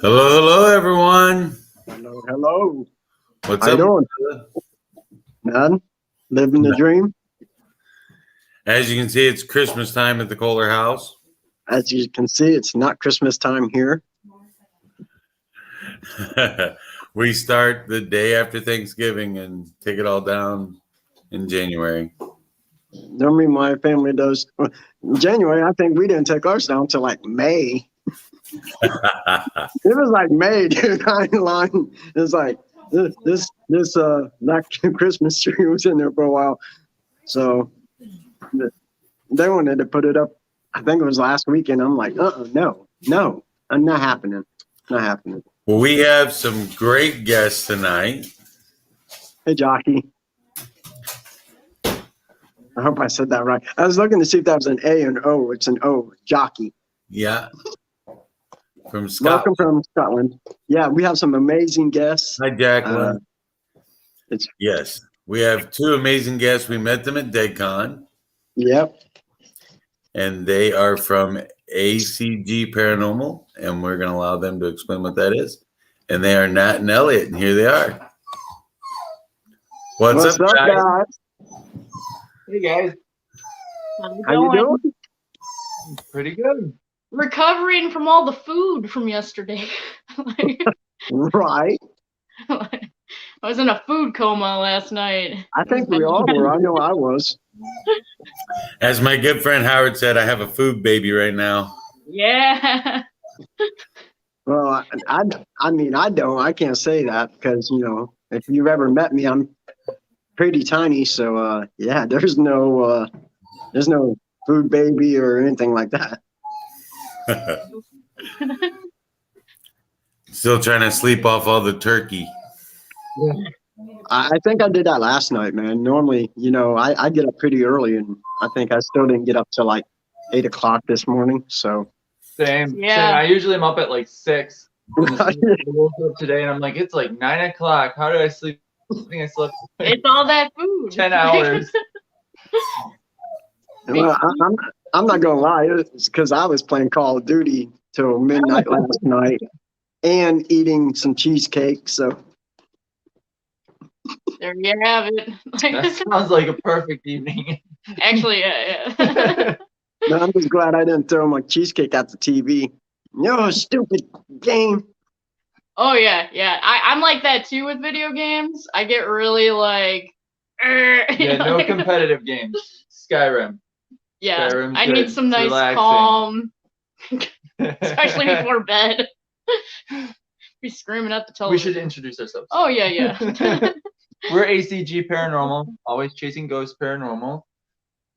Hello, hello, everyone. Hello, hello. What's How up? you doing? Man, living the dream. As you can see, it's Christmas time at the Kohler house. As you can see, it's not Christmas time here. We start the day after Thanksgiving and take it all down in January. Normally, my family does. In January, I think we didn't take ours down till like May. It was like May, dude. I ain't lying. It's like this that Christmas tree was in there for a while, so they wanted to put it up. I think it was last weekend. I'm like, no, I'm not happening. Not happening. Well, we have some great guests tonight. Hey, Jockey. I hope I said that right. I was looking to see if that was an A and O. It's an O. Jockey. Yeah. From Scotland. Welcome from Scotland. Yeah, we have some amazing guests. Hi, Jacqueline. It's Yes. We have two amazing guests. We met them at DegCon. Yep. And they are from ACG Paranormal, and we're going to allow them to explain what that is. And they are Nat and Eliot, and here they are. What's up, guys? Hey, guys. How you doing? Pretty good. Recovering from all the food from yesterday. Right. I was in a food coma last night. I think we all were. I know I was. As my good friend Howard said, I have a food baby right now. Yeah. Well, I mean, I don't. I can't say that because, you know, if you've ever met me, I'm pretty tiny. So, yeah, there's no food baby or anything like that. Still trying to sleep off all the turkey. Yeah. I think I did that last night, man. Normally, you know, I get up pretty early, and I think I still didn't get up till like 8 o'clock this morning. So Same. Yeah. Same. I usually am up at like 6. I woke up today and I'm like, it's like 9 o'clock. How did I sleep? I think I slept like It's all that food. 10 hours. well, I'm not gonna lie, it's because I was playing Call of Duty till midnight last night and eating some cheesecake. So There you have it. That sounds like a perfect evening. Actually, yeah. no, I'm just glad I didn't throw my cheesecake at the TV. No, stupid game. Oh yeah, yeah. I'm like that too with video games. I get really like. Yeah, no competitive games. Skyrim. Yeah, Skyrim's I good. need some nice Relaxing. calm, especially before bed. Be screaming at the television. We should introduce ourselves. Oh yeah, yeah. We're ACG Paranormal, Always Chasing Ghost Paranormal.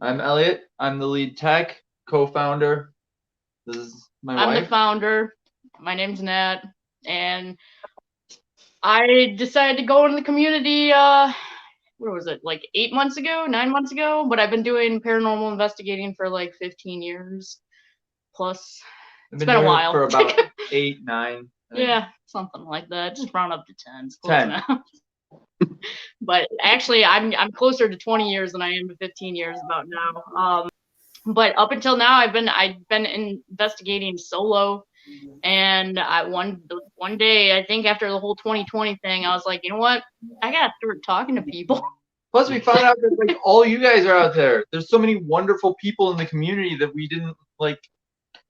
I'm Elliot. I'm the lead tech, co-founder. This is my wife. I'm the founder. My name's Nat, and I decided to go in the community. What was it? Like 9 months ago? But I've been doing paranormal investigating for like 15 years plus. I've It's been a doing it while. for about 8, 9. Yeah, something like that. Just round up to 10. It's close 10. enough. But actually, I'm closer to 20 years than I am to 15 years about now. But up until now, I've been investigating solo, and one day, I think after the whole 2020 thing, I was like, you know what? I gotta start talking to people. Plus, we found out that like all you guys are out there. There's so many wonderful people in the community that we didn't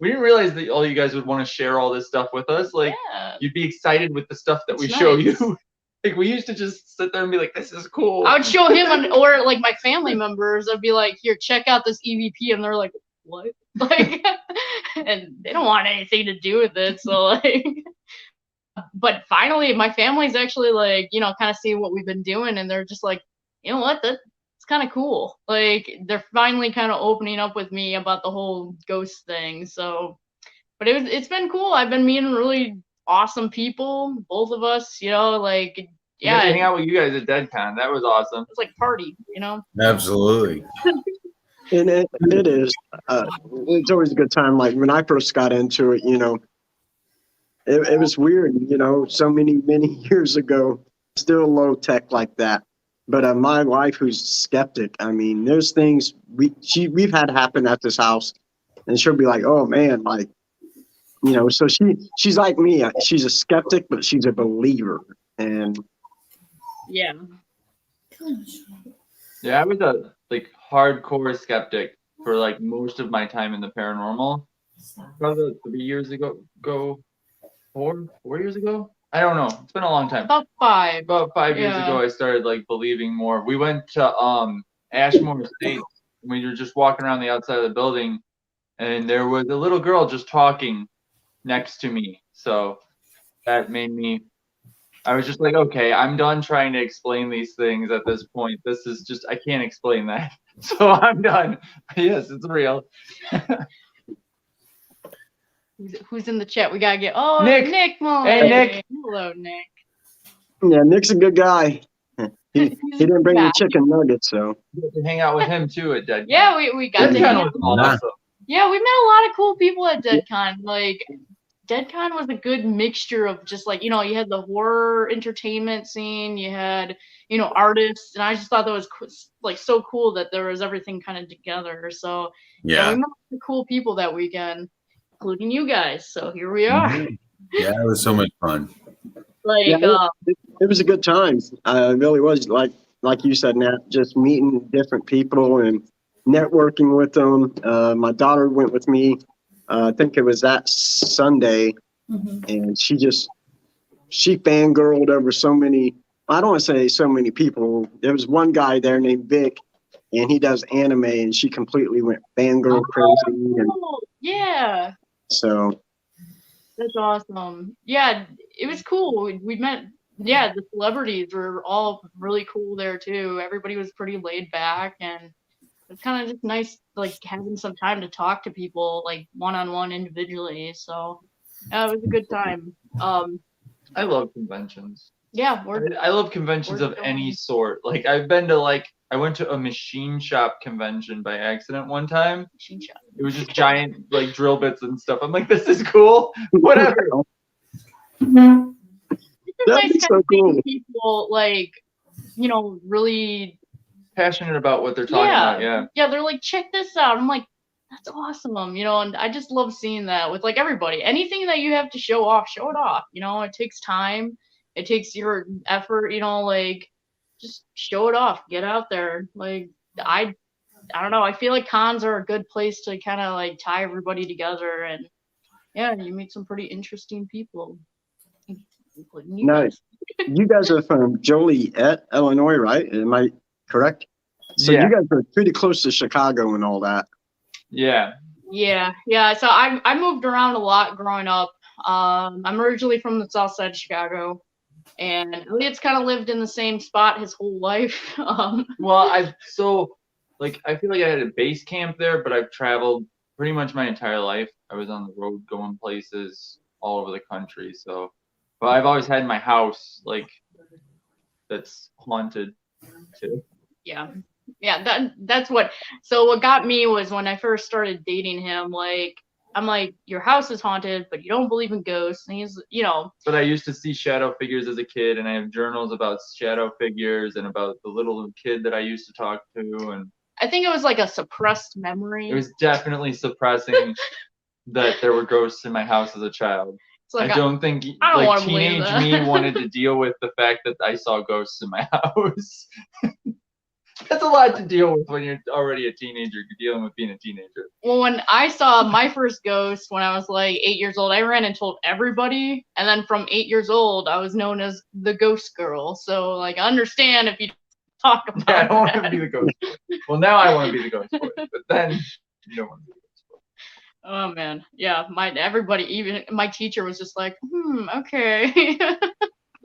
realize that all you guys would want to share all this stuff with us. Like, Yeah. you'd be excited with the stuff that we It's show nice. you. Like, we used to just sit there and be like, this is cool. I would show him, or like my family members, I'd be like, here, check out this EVP, and they're like, what? Like, and they don't want anything to do with it. So like, but finally, my family's actually like, you know, kind of see what we've been doing, and they're just like, you know what, that's kind of cool. Like, they're finally kind of opening up with me about the whole ghost thing. So, but it's been cool. I've been meeting really awesome people, both of us, you know, like, We got yeah, to hang out with you guys at DeadCon. That was awesome. it's like party, you know. Absolutely. And it is. It's always a good time. Like when I first got into it, you know, it was weird, you know, so many years ago, still low tech like that. But my wife, who's skeptic, I mean, there's things we've had happen at this house, and she'll be like, "Oh man, like you know, so she's like me. She's a skeptic, but she's a believer. And Yeah. Yeah, I was a like hardcore skeptic for like most of my time in the paranormal. Probably 3 years ago, 4 years ago. I don't know. It's been a long time. About 5. About 5 years Yeah. ago, I started like believing more. We went to Ashmore State. We were just walking around the outside of the building, and there was a little girl just talking next to me. So that made me. I was just like, okay, I'm done trying to explain these things at this point. This is just, I can't explain that. So I'm done. Yes, it's real. Who's in the chat? We gotta get Nick. Mullen. Hey, Nick. Hello, Nick. yeah, Nick's a good guy. He didn't bring the Yeah. chicken nuggets, so You get to hang out with him too at Dead. Yeah, we got to Dead Con hang was out. awesome. Yeah, we met a lot of cool people at DeadCon. Like, DeadCon was a good mixture of just like, you know, you had the horror entertainment scene, you had, you know, artists, and I just thought that was like so cool that there was everything kind of together. So yeah, we met some cool people that weekend, including you guys. So here we are. Yeah, it was so much fun. Like, yeah, it was a good time. It really was. Like you said, Nat, just meeting different people and networking with them. My daughter went with me. I think it was that Sunday, and she fangirled over so many. I don't want to say so many people. There was one guy there named Vic, and he does anime, and she completely went fangirl crazy. And yeah. so That's awesome. Yeah, it was cool. We met, yeah, the celebrities were all really cool there too. Everybody was pretty laid back, and it's kind of just nice, like having some time to talk to people, like one-on-one individually. So yeah, it was a good time. I love conventions. Yeah, I love conventions of any sort. Like I've been to I went to a machine shop convention by accident one time. Machine shop. It was just giant like drill bits and stuff. I'm like, this is cool. Whatever. It's That'd be nice so cool. people like, you know, really Passionate about what they're talking about. Yeah. Yeah, they're like, check this out. I'm like, that's awesome, you know, and I just love seeing that with like everybody. Anything that you have to show off, show it off. You know, it takes time, it takes your effort, you know, like just show it off, get out there. Like I don't know, I feel like cons are a good place to kind of like tie everybody together, and yeah, you meet some pretty interesting people. Including you Nice. You guys are from Joliet, Illinois, right? Am I correct? So Yeah. you guys are pretty close to Chicago and all that. Yeah. Yeah. So I moved around a lot growing up. I'm originally from the south side of Chicago, and Elliot's kind of lived in the same spot his whole life. Well, I feel like I had a base camp there, but I've traveled pretty much my entire life. I was on the road going places all over the country. So, but I've always had my house like that's haunted too. Yeah, that's what. So what got me was when I first started dating him. Like, I'm like, your house is haunted, but you don't believe in ghosts. And he's, you know. But I used to see shadow figures as a kid, and I have journals about shadow figures and about the little kid that I used to talk to. And I think it was like a suppressed memory. it was definitely suppressing that there were ghosts in my house as a child. Like, I don't think I don't like believe teenage that. me wanted to deal with the fact that I saw ghosts in my house. That's a lot to deal with when you're already a teenager. You're dealing with being a teenager. Well, when I saw my first ghost when I was like 8 years old, I ran and told everybody. And then from 8 years old, I was known as the ghost girl. So, like, I understand if you talk about Yeah, I don't want that. to be the ghost boy. Well, now I want to be the ghost boy. But then you don't want to be the ghost boy. Oh, man. Yeah, everybody, even my teacher was just like, okay.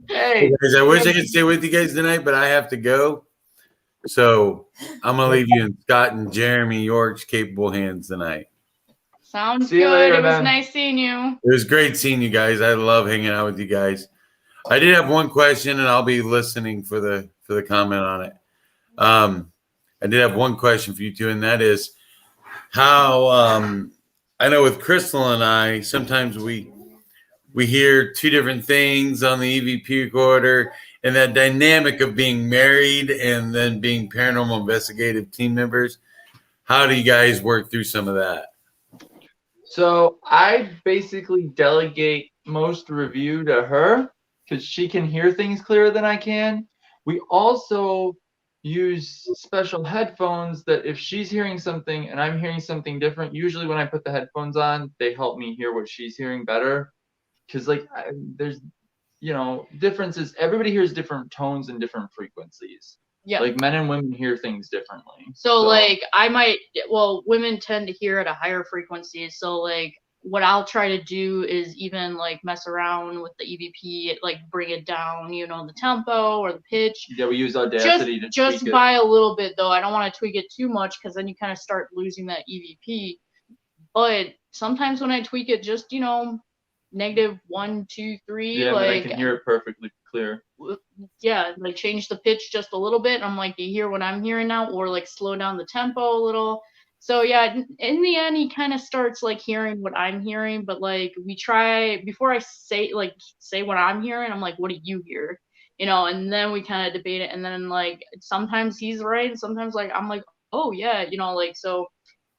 Hey. Guys, I wish I could stay with you guys tonight, but I have to go. So I'm going to leave you in Scott and Jeremy York's capable hands tonight. Sounds See you good. later, It was man. nice seeing you. It was great seeing you guys. I love hanging out with you guys. I did have one question, and I'll be listening for the comment on it. I did have one question for you two, and that is how I know with Crystal and I, sometimes we hear two different things on the EVP recorder, and that dynamic of being married and then being paranormal investigative team members. How do you guys work through some of that? So I basically delegate most review to her because she can hear things clearer than I can. We also use special headphones that if she's hearing something and I'm hearing something different, usually when I put the headphones on, they help me hear what she's hearing better. Because there's differences. Everybody hears different tones and different frequencies. Yeah. Like men and women hear things differently. So like women tend to hear at a higher frequency. So like what I'll try to do is even like mess around with the EVP, like bring it down, the tempo or the pitch. Yeah, we use Audacity to just tweak it. by a little bit though. I don't want to tweak it too much because then you kind of start losing that EVP. But sometimes when I tweak it, just -1, 2, 3. Yeah, like but I can hear it perfectly clear. Yeah, like change the pitch just a little bit. I'm like, do you hear what I'm hearing now? Or like slow down the tempo a little. So yeah, in the end, he kind of starts like hearing what I'm hearing. But like we try before I say what I'm hearing, I'm like, what do you hear? And then we kind of debate it. And then like sometimes he's right, and sometimes like I'm like, oh yeah, like so.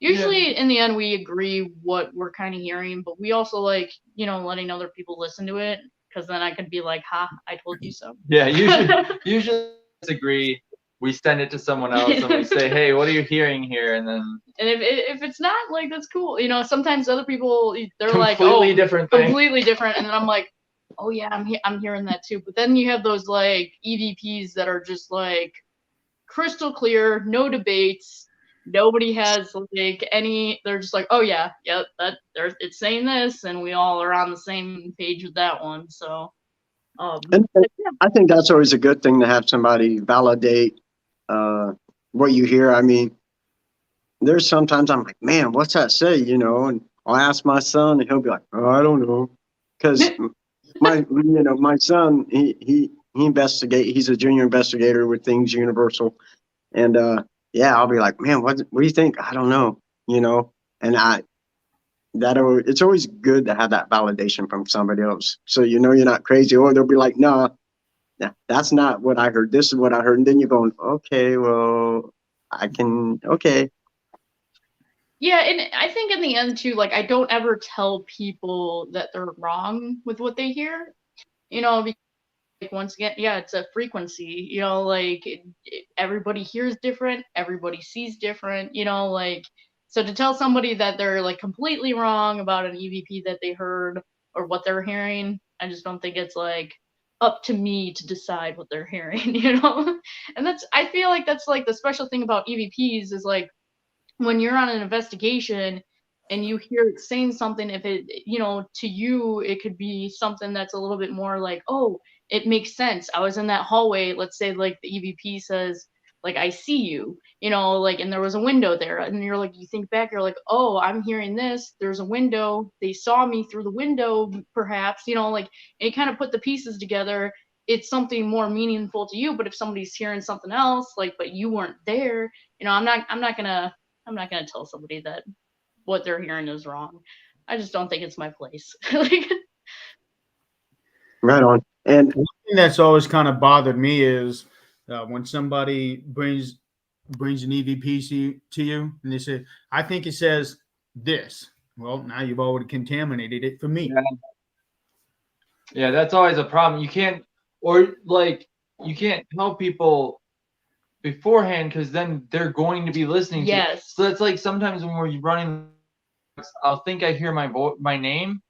Usually in the end we agree what we're kind of hearing, but we also like letting other people listen to it. Because then I could be like, ha, I told you so. Yeah, usually disagree. We send it to someone else and we say, hey, what are you hearing here? And then if it's not, like, that's cool. Sometimes other people, they're like, completely different thing. Completely different. And then I'm like, oh yeah, I'm hearing that too. But then you have those like EVPs that are just like crystal clear, no debates. Nobody has like any. They're just like, oh yeah, yep, it's saying this, and we all are on the same page with that one. So, And I think that's always a good thing to have somebody validate what you hear. I mean, there's sometimes I'm like, man, what's that say? And I'll ask my son, and he'll be like, oh, I don't know, because my son he investigate. He's a junior investigator with Things Universal, and yeah, I'll be like, man, what do you think? I don't know, and it's always good to have that validation from somebody else, so you're not crazy, or they'll be like, nah, that's not what I heard. This is what I heard, and then you're going, okay, well, okay. Yeah, and I think in the end too, like I don't ever tell people that they're wrong with what they hear, because like once again, yeah, it's a frequency, like everybody hears different, everybody sees different, like so to tell somebody that they're like completely wrong about an EVP that they heard or what they're hearing, I just don't think it's like up to me to decide what they're hearing, And I feel like that's like the special thing about EVPs is like when you're on an investigation and you hear it saying something, if it, to you, it could be something that's a little bit more like, oh, it makes sense. I was in that hallway. Let's say like the EVP says, like, I see you, like, and there was a window there. And you're like, you think back, you're like, oh, I'm hearing this. There's a window. They saw me through the window, perhaps, like, and you kind of put the pieces together. It's something more meaningful to you. But if somebody's hearing something else, like, but you weren't there, I'm not gonna tell somebody that what they're hearing is wrong. I just don't think it's my place. Right on. And one thing that's always kind of bothered me is when somebody brings an EVP to you and they say, I think it says this. Well, now you've already contaminated it for me. Yeah, that's always a problem. You can't tell people beforehand because then they're going to be listening. Yes. So it's like sometimes when we're running, I'll think I hear my name,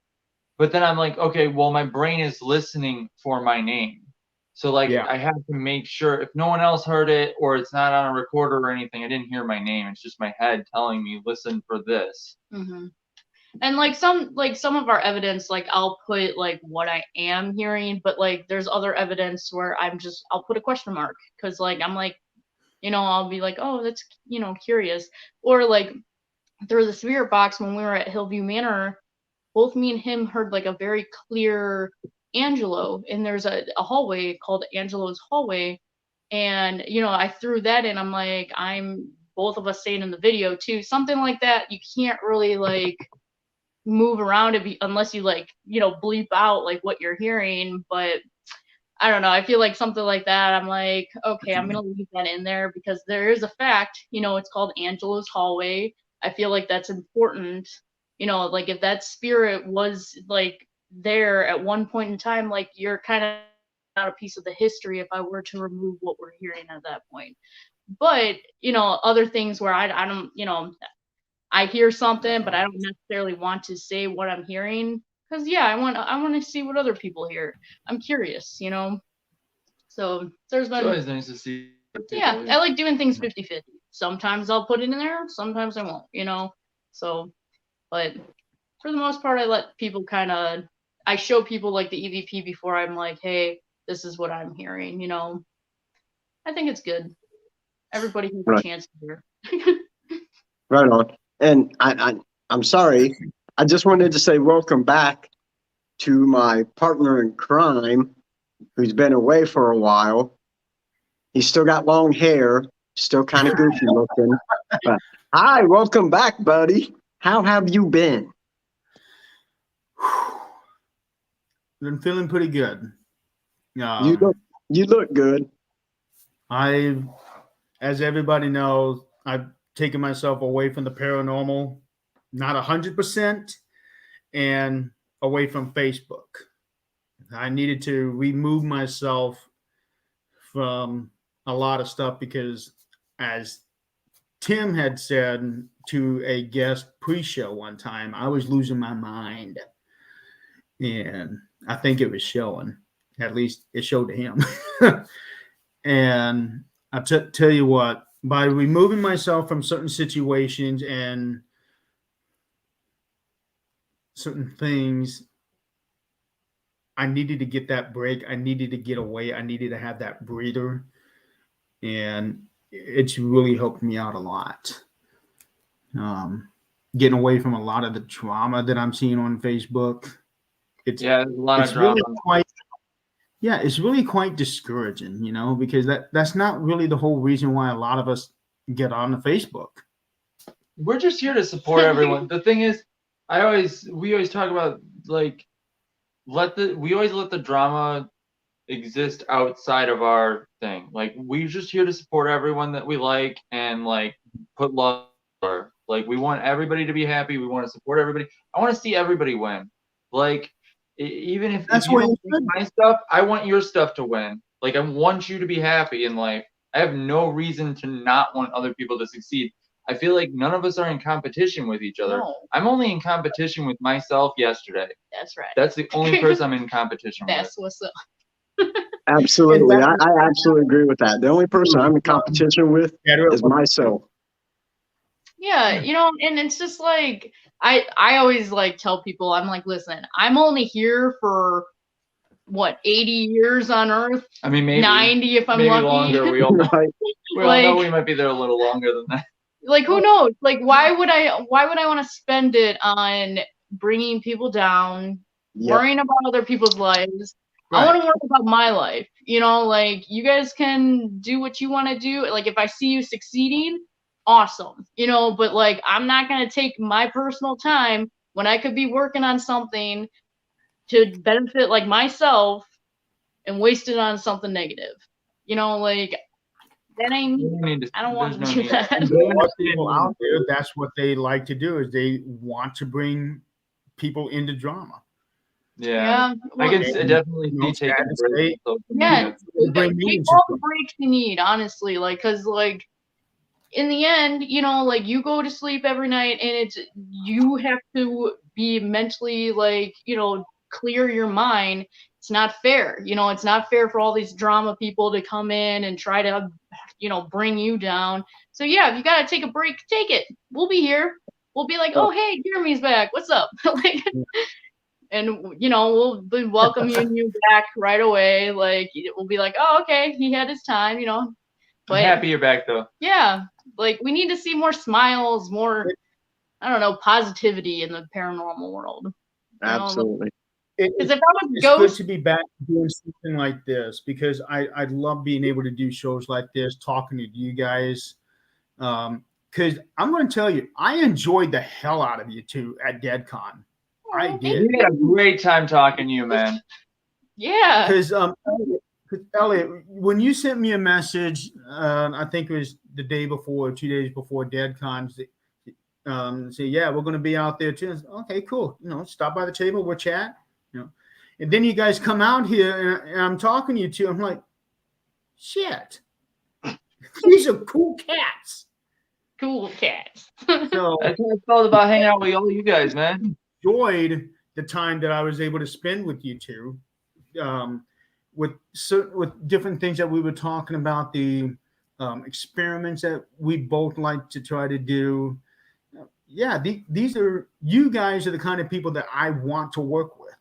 but then I'm like, okay, well, my brain is listening for my name. So like, yeah. I have to make sure if no one else heard it or it's not on a recorder or anything, I didn't hear my name. It's just my head telling me, listen for this. Mm-hmm. And like some of our evidence, like I'll put like what I am hearing, but like there's other evidence where I'll put a question mark because like I'm like, I'll be like, oh, that's curious. Or like through the spirit box when we were at Hillview Manor, both me and him heard like a very clear Angelo, and there's a hallway called Angelo's hallway, and I threw that in. I'm like, I'm both of us saying in the video too, something like that. You can't really like move around it unless you like bleep out like what you're hearing, but I don't know. I feel like something like that. I'm like, okay, I'm gonna leave that in there because there is a fact. It's called Angelo's hallway. I feel like that's important you know, like if that spirit was like there at one point in time, like you're kind of not a piece of the history if I were to remove what we're hearing at that point. But, you know, other things where I don't, you know, I hear something, but I don't necessarily want to say what I'm hearing. Cause yeah, I want to see what other people hear. I'm curious, you know? So there's It's been, always nice to see. yeah, I like doing things 50-50. Sometimes I'll put it in there, sometimes I won't, you know? So, but for the most part, I let people I show people like the EVP before I'm like, hey, this is what I'm hearing, you know? I think it's good. Everybody has a Right. chance to hear. Right on. And I'm sorry. I just wanted to say welcome back to my partner in crime, who's been away for a while. He's still got long hair, still kind of goofy looking. But hi, welcome back, buddy. How have you been? Been feeling pretty good. You look good. As everybody knows, I've taken myself away from the paranormal, not 100%, and away from Facebook. I needed to remove myself from a lot of stuff because, as Tim had said to a guest pre-show one time, I was losing my mind. And I think it was showing. At least it showed to him. And I tell you what, by removing myself from certain situations and certain things, I needed to get that break. I needed to get away. I needed to have that breather. And it's really helped me out a lot. Getting away from a lot of the drama that I'm seeing on Facebook. There's a lot of drama. It's really quite discouraging, you know, because that's not really the whole reason why a lot of us get on the Facebook. We're just here to support everyone. The thing is, we always talk about like we always let the drama exist outside of our thing. Like we're just here to support everyone that we like and like put love. Like we want everybody to be happy. We want to support everybody. I want to see everybody win. Like even if you don't like my stuff, I want your stuff to win. Like I want you to be happy in life. I have no reason to not want other people to succeed. I feel like none of us are in competition with each other. No. I'm only in competition with myself yesterday. That's right. That's the only person I'm in competition with. That's what's up. Absolutely. I absolutely agree with that. The only person I'm in competition with is myself. Yeah, you know, and it's just like I always like tell people, I'm like, listen, I'm only here for what, 80 years on Earth? I mean, maybe 90 if I'm maybe lucky. Longer. We all know. Right. We all know we might be there a little longer than that. Like who knows? Like why would I want to spend it on bringing people down, worrying about other people's lives? Right. I want to worry about my life. You know, like you guys can do what you want to do. Like if I see you succeeding, awesome. You know, but like I'm not going to take my personal time when I could be working on something to benefit like myself and waste it on something negative. You know, like that ain't me. I don't want to do that. People out there, that's what they like to do, is they want to bring people into drama. Yeah. Well, I can definitely see taking a break. Yeah, take all the breaks you need, honestly. Like, cause like in the end, you know, like you go to sleep every night, and you have to be mentally like, you know, clear your mind. It's not fair. You know, it's not fair for all these drama people to come in and try to, you know, bring you down. So yeah, if you gotta take a break, take it. We'll be here. We'll be like, oh hey, Jeremy's back. What's up? Like, and you know, we'll be welcoming you back right away. Like we'll be like, oh okay, he had his time, you know. But I'm happy you're back though. Yeah, like we need to see more smiles, more, I don't know, positivity in the paranormal world. Absolutely. Because if I was it's good to be back doing something like this, because I love being able to do shows like this, talking to you guys. Because I'm going to tell you, I enjoyed the hell out of you two at DeadCon. I did. We had a great time talking to you, man. Yeah. Because Elliot, when you sent me a message, I think it was the day before, 2 days before DeadCon, Say, yeah, we're going to be out there too. Okay, cool. Stop by the table, we'll chat. And then you guys come out here, and I'm talking to you two. I'm like, shit, these are cool cats. Cool cats. So That's what I felt about hanging out with all you guys, man. enjoyed the time that I was able to spend with you two, with different things that we were talking about, the experiments that we both like to try to do. Yeah, these are, you guys are the kind of people that I want to work with.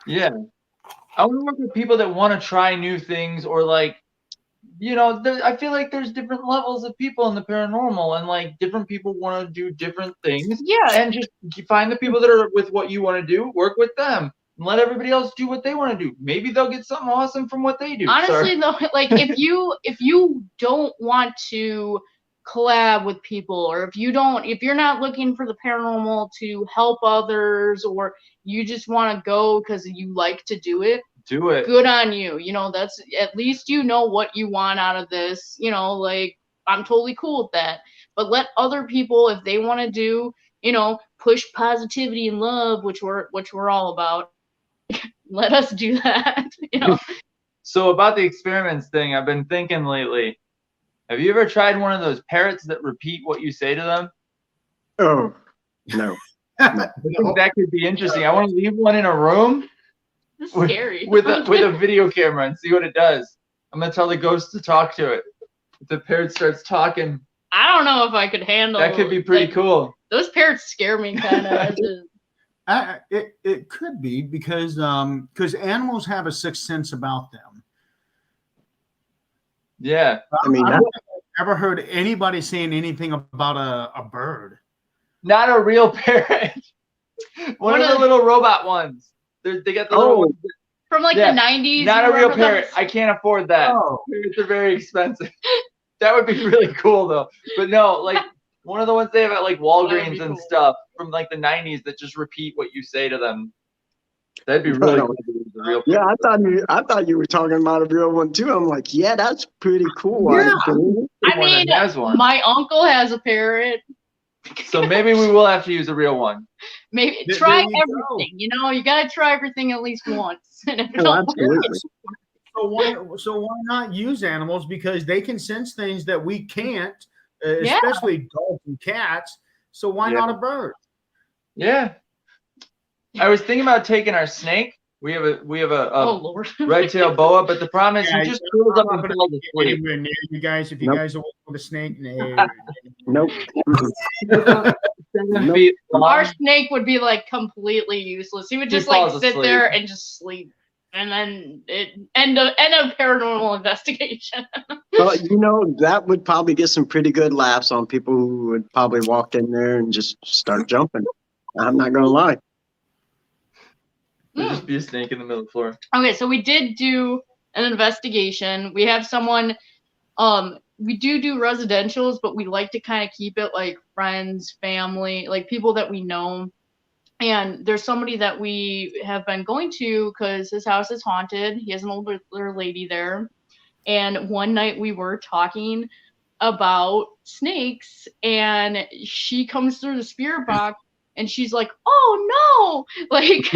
Yeah. I want to work with people that want to try new things, or like, I feel like there's different levels of people in the paranormal, and like different people want to do different things. Yeah. And just find the people that are with what you want to do, work with them, and let everybody else do what they want to do. Maybe they'll get something awesome from what they do. Honestly, though, like if you don't want to collab with people, or if you're not looking for the paranormal to help others, or you just want to go because you like to do it, good on you. That's, at least you know what you want out of this. Like, I'm totally cool with that. But let other people, if they want to do, push positivity and love, which we're all about, let us do that. So about the experiments thing, I've been thinking lately, have you ever tried one of those parrots that repeat what you say to them? Oh, no. I think that could be interesting. I want to leave one in a room This is scary. with a video camera and see what it does. I'm gonna tell the ghost to talk to it. If the parrot starts talking, I don't know if I could handle. that could be pretty cool. Those parrots scare me kind of. It could be because animals have a sixth sense about them. Yeah. I mean, I've never heard anybody saying anything about a bird. Not a real parrot. One of the little robot ones. They got the little ones. From like the 90s. Not a real parrot. Those? I can't afford that. Oh. Parrots are very expensive. That would be really cool though. But no, like one of the ones they have at like Walgreens and cool. stuff from like the 90s that just repeat what you say to them. That'd be really cool. Real yeah, I thought you were talking about a real one too. I'm like, yeah, that's pretty cool. Yeah. I mean, has one. my uncle has a parrot. So maybe we will have to use a real one. Maybe There try you everything. You gotta try everything at least once. And if it Oh, don't work, absolutely. So why not use animals, because they can sense things that we can't, Yeah. especially dogs and cats. So why not a bird? Yeah. I was thinking about taking our snake. We have a oh Lord. red-tailed boa, but the problem is he just curls up and falls asleep. Anywhere near you guys, if you Nope. guys are working with a snake, no. Nope. 7 feet long. Our snake would be like completely useless. He would just like falls sit asleep. there and just sleep. And then it end of paranormal investigation. Well, that would probably get some pretty good laughs on people who would probably walk in there and just start jumping. I'm not gonna lie. There'd just be a snake in the middle of the floor. Okay, so we did do an investigation. We have someone, we do residentials, but we like to kind of keep it like friends, family, like people that we know. And there's somebody that we have been going to because his house is haunted. He has an older lady there. And one night we were talking about snakes, and she comes through the spirit box and she's like, oh no, like,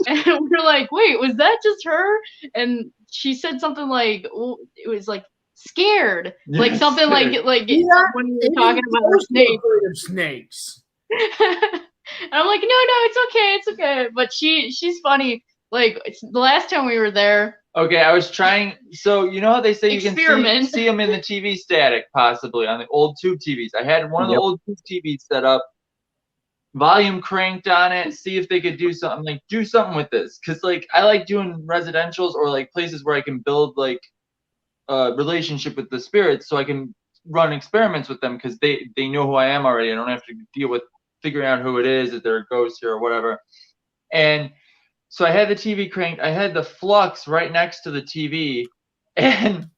and we're like, wait, was that just her? And she said something like, well, it was like scared, like something like when we were talking about her snake. Snakes. And I'm like, no, it's okay. But she's funny. Like, it's the last time we were there. Okay, I was trying. So you know how they say you can see them in the TV static, possibly on the old tube TVs. I had one of the old tube TVs set up, volume cranked on it, see if they could do something. Like, do something with this, because like I like doing residentials or like places where I can build like a relationship with the spirits, so I can run experiments with them because they know who I am already. I don't have to deal with figuring out who it is, if they're a ghost here or whatever. And so I had the TV cranked. I had the flux right next to the TV, and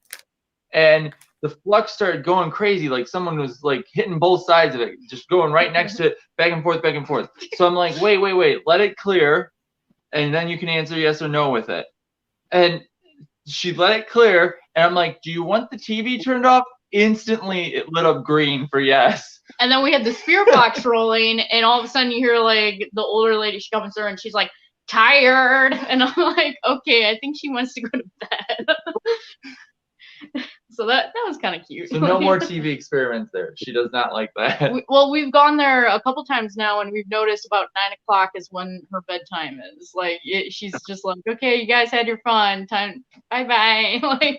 the flux started going crazy. Like someone was like hitting both sides of it, just going right next to it, back and forth, back and forth. So I'm like, wait, let it clear, and then you can answer yes or no with it. And she let it clear, and I'm like, do you want the TV turned off instantly it lit up green for yes. And then we had the spirit box rolling, and all of a sudden you hear like the older lady, she comes through and she's like, tired. And I'm like, okay, I think she wants to go to bed. So that was kind of cute. So no more TV experiments there. She does not like that. Well, we've gone there a couple times now, and we've noticed about 9 o'clock is when her bedtime is. Like, she's just like, okay, you guys had your fun time, bye bye. Like,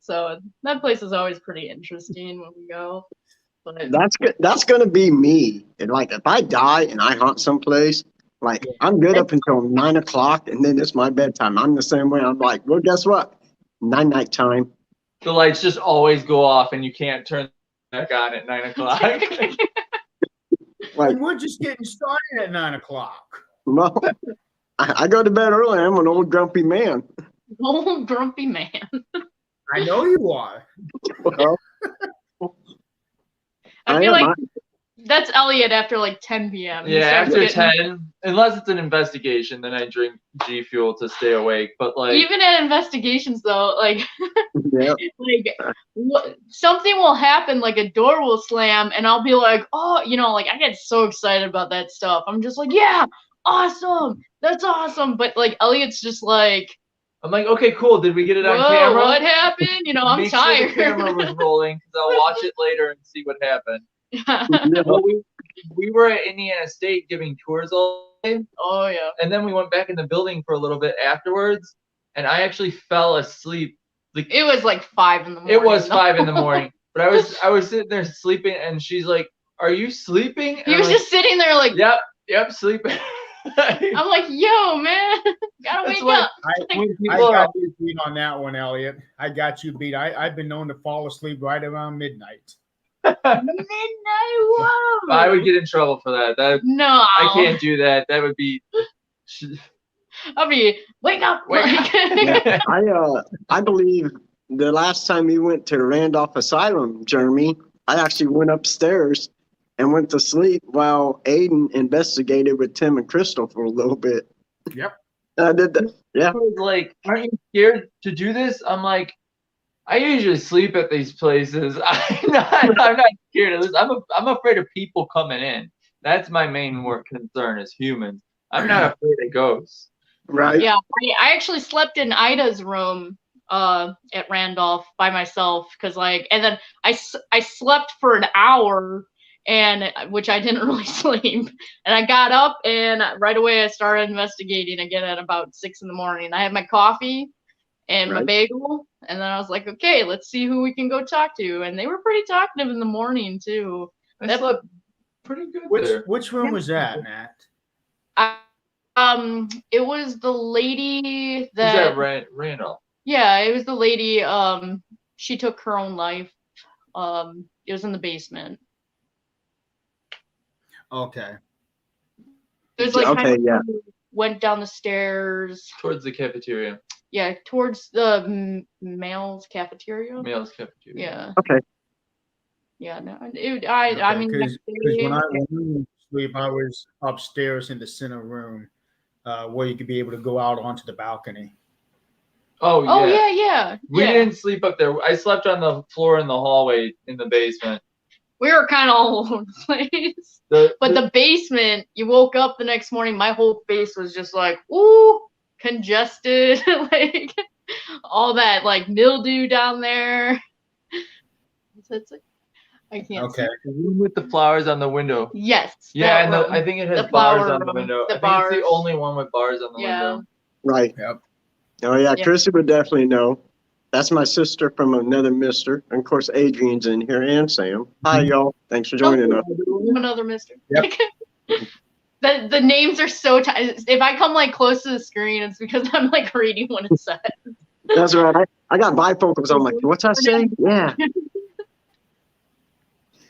so that place is always pretty interesting when we go. But That's good. That's gonna be me. And like, if I die and I haunt someplace, like I'm good up until 9 o'clock, and then it's my bedtime. I'm the same way. I'm like, well, guess what? Night time. The lights just always go off, and you can't turn back on at 9 o'clock. Like, And we're just getting started at 9 o'clock. well, I go to bed early. I'm an old grumpy man. old grumpy man. I know you are. Well, I I feel am. like that's Elliot after like 10 p.m. He Yeah, starts after getting- 10, unless it's an investigation, then I drink G Fuel to stay awake. But like, Even at investigations, though, like, Yeah. something will happen, like a door will slam, and I'll be like, oh, like I get so excited about that stuff. I'm just like, yeah, awesome, that's awesome. But like Elliot's just like, I'm like, okay, cool. Did we get it on whoa, camera? what happened? I'm Make tired. Sure the camera was rolling because I'll watch it later and see what happened. Yeah. Well, we were at Indiana State giving tours all day, Oh yeah. and then we went back in the building for a little bit afterwards, and I actually fell asleep. Like, It was like 5 in the morning. it was though. 5 in the morning, but I was sitting there sleeping, and she's like, "Are you sleeping?" And He I'm was like, just sitting there like, Yep, sleeping. I'm like, yo, man, gotta That's wake what- up. When I people are- got you beat on that one, Elliot. I got you beat. I've been known to fall asleep right around midnight. Midnight, whoa. I would get in trouble for that. No. I can't do that. That would be. I'll be wake up. Wake up. Yeah. I believe the last time we went to Randolph Asylum, Jeremy, I actually went upstairs and went to sleep while Aiden investigated with Tim and Crystal for a little bit. Yep. I did that. Yeah. Was like, aren't you scared to do this? I'm like, I usually sleep at these places. I'm not scared of this. I'm afraid of people coming in. That's my main concern is humans. I'm not afraid of ghosts. Right. Yeah, I actually slept in Ida's room at Randolph by myself because and then I slept for an hour and which I didn't really sleep, and I got up and right away I started investigating again at about 6 in the morning. I had my coffee and my Right. bagel, and then I was like, okay, let's see who we can go talk to, and they were pretty talkative in the morning too. I slept pretty good there. Which room was that, Nat? It was the lady Is that that Randall? yeah, it was the lady she took her own life. It was in the basement. Okay. It was like Okay, kind of yeah. went down the stairs. Towards the cafeteria. Yeah, towards the male's cafeteria. Male's cafeteria. Yeah. Okay. Yeah, no, I mean, because when I went to sleep, I was upstairs in the center room, where you could be able to go out onto the balcony. Oh oh yeah. yeah. We yeah. didn't sleep up there. I slept on the floor in the hallway in the basement. We were kind of all over the place. But the basement, you woke up the next morning, my whole face was just like, ooh, congested, like all that like mildew down there. I can't Okay. The room with the flowers on the window. Yes. Yeah, that and room. I think it has The bars flower on the room, window. the I think it's the bars. only one with bars on the Yeah. window. Right. Yep. Oh yeah, Yeah. Chrissy would definitely know. That's my sister from another mister. And of course, Adrian's in here and Sam. Hi, y'all. Thanks for joining us. Another mister. Yep. The names are so tight. If I come like close to the screen, it's because I'm like reading what it says. That's right. I got bifocals. I'm like, what's that saying? Yeah.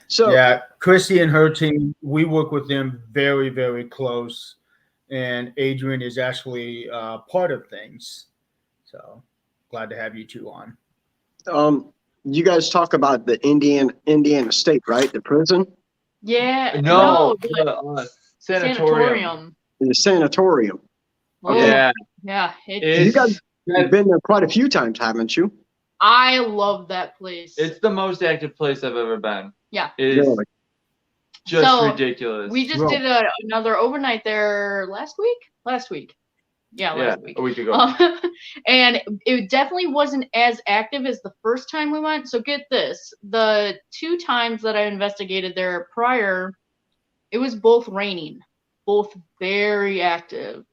So Yeah, Chrissy and her team, we work with them very, very close, and Adrian is actually part of things. So glad to have you two on. you guys talk about the Indiana State, right? The prison, Yeah. No, the sanatorium. the sanatorium. Oh, Yeah. Yeah. You guys It's, have been there quite a few times, haven't you? I love that place. It's the most active place I've ever been. Yeah. It is Really? just So, ridiculous. We just Well- did another overnight there last week. Yeah, last week. A week ago. And it definitely wasn't as active as the first time we went. So get this, the 2 times that I investigated there prior, it was both raining, both very active.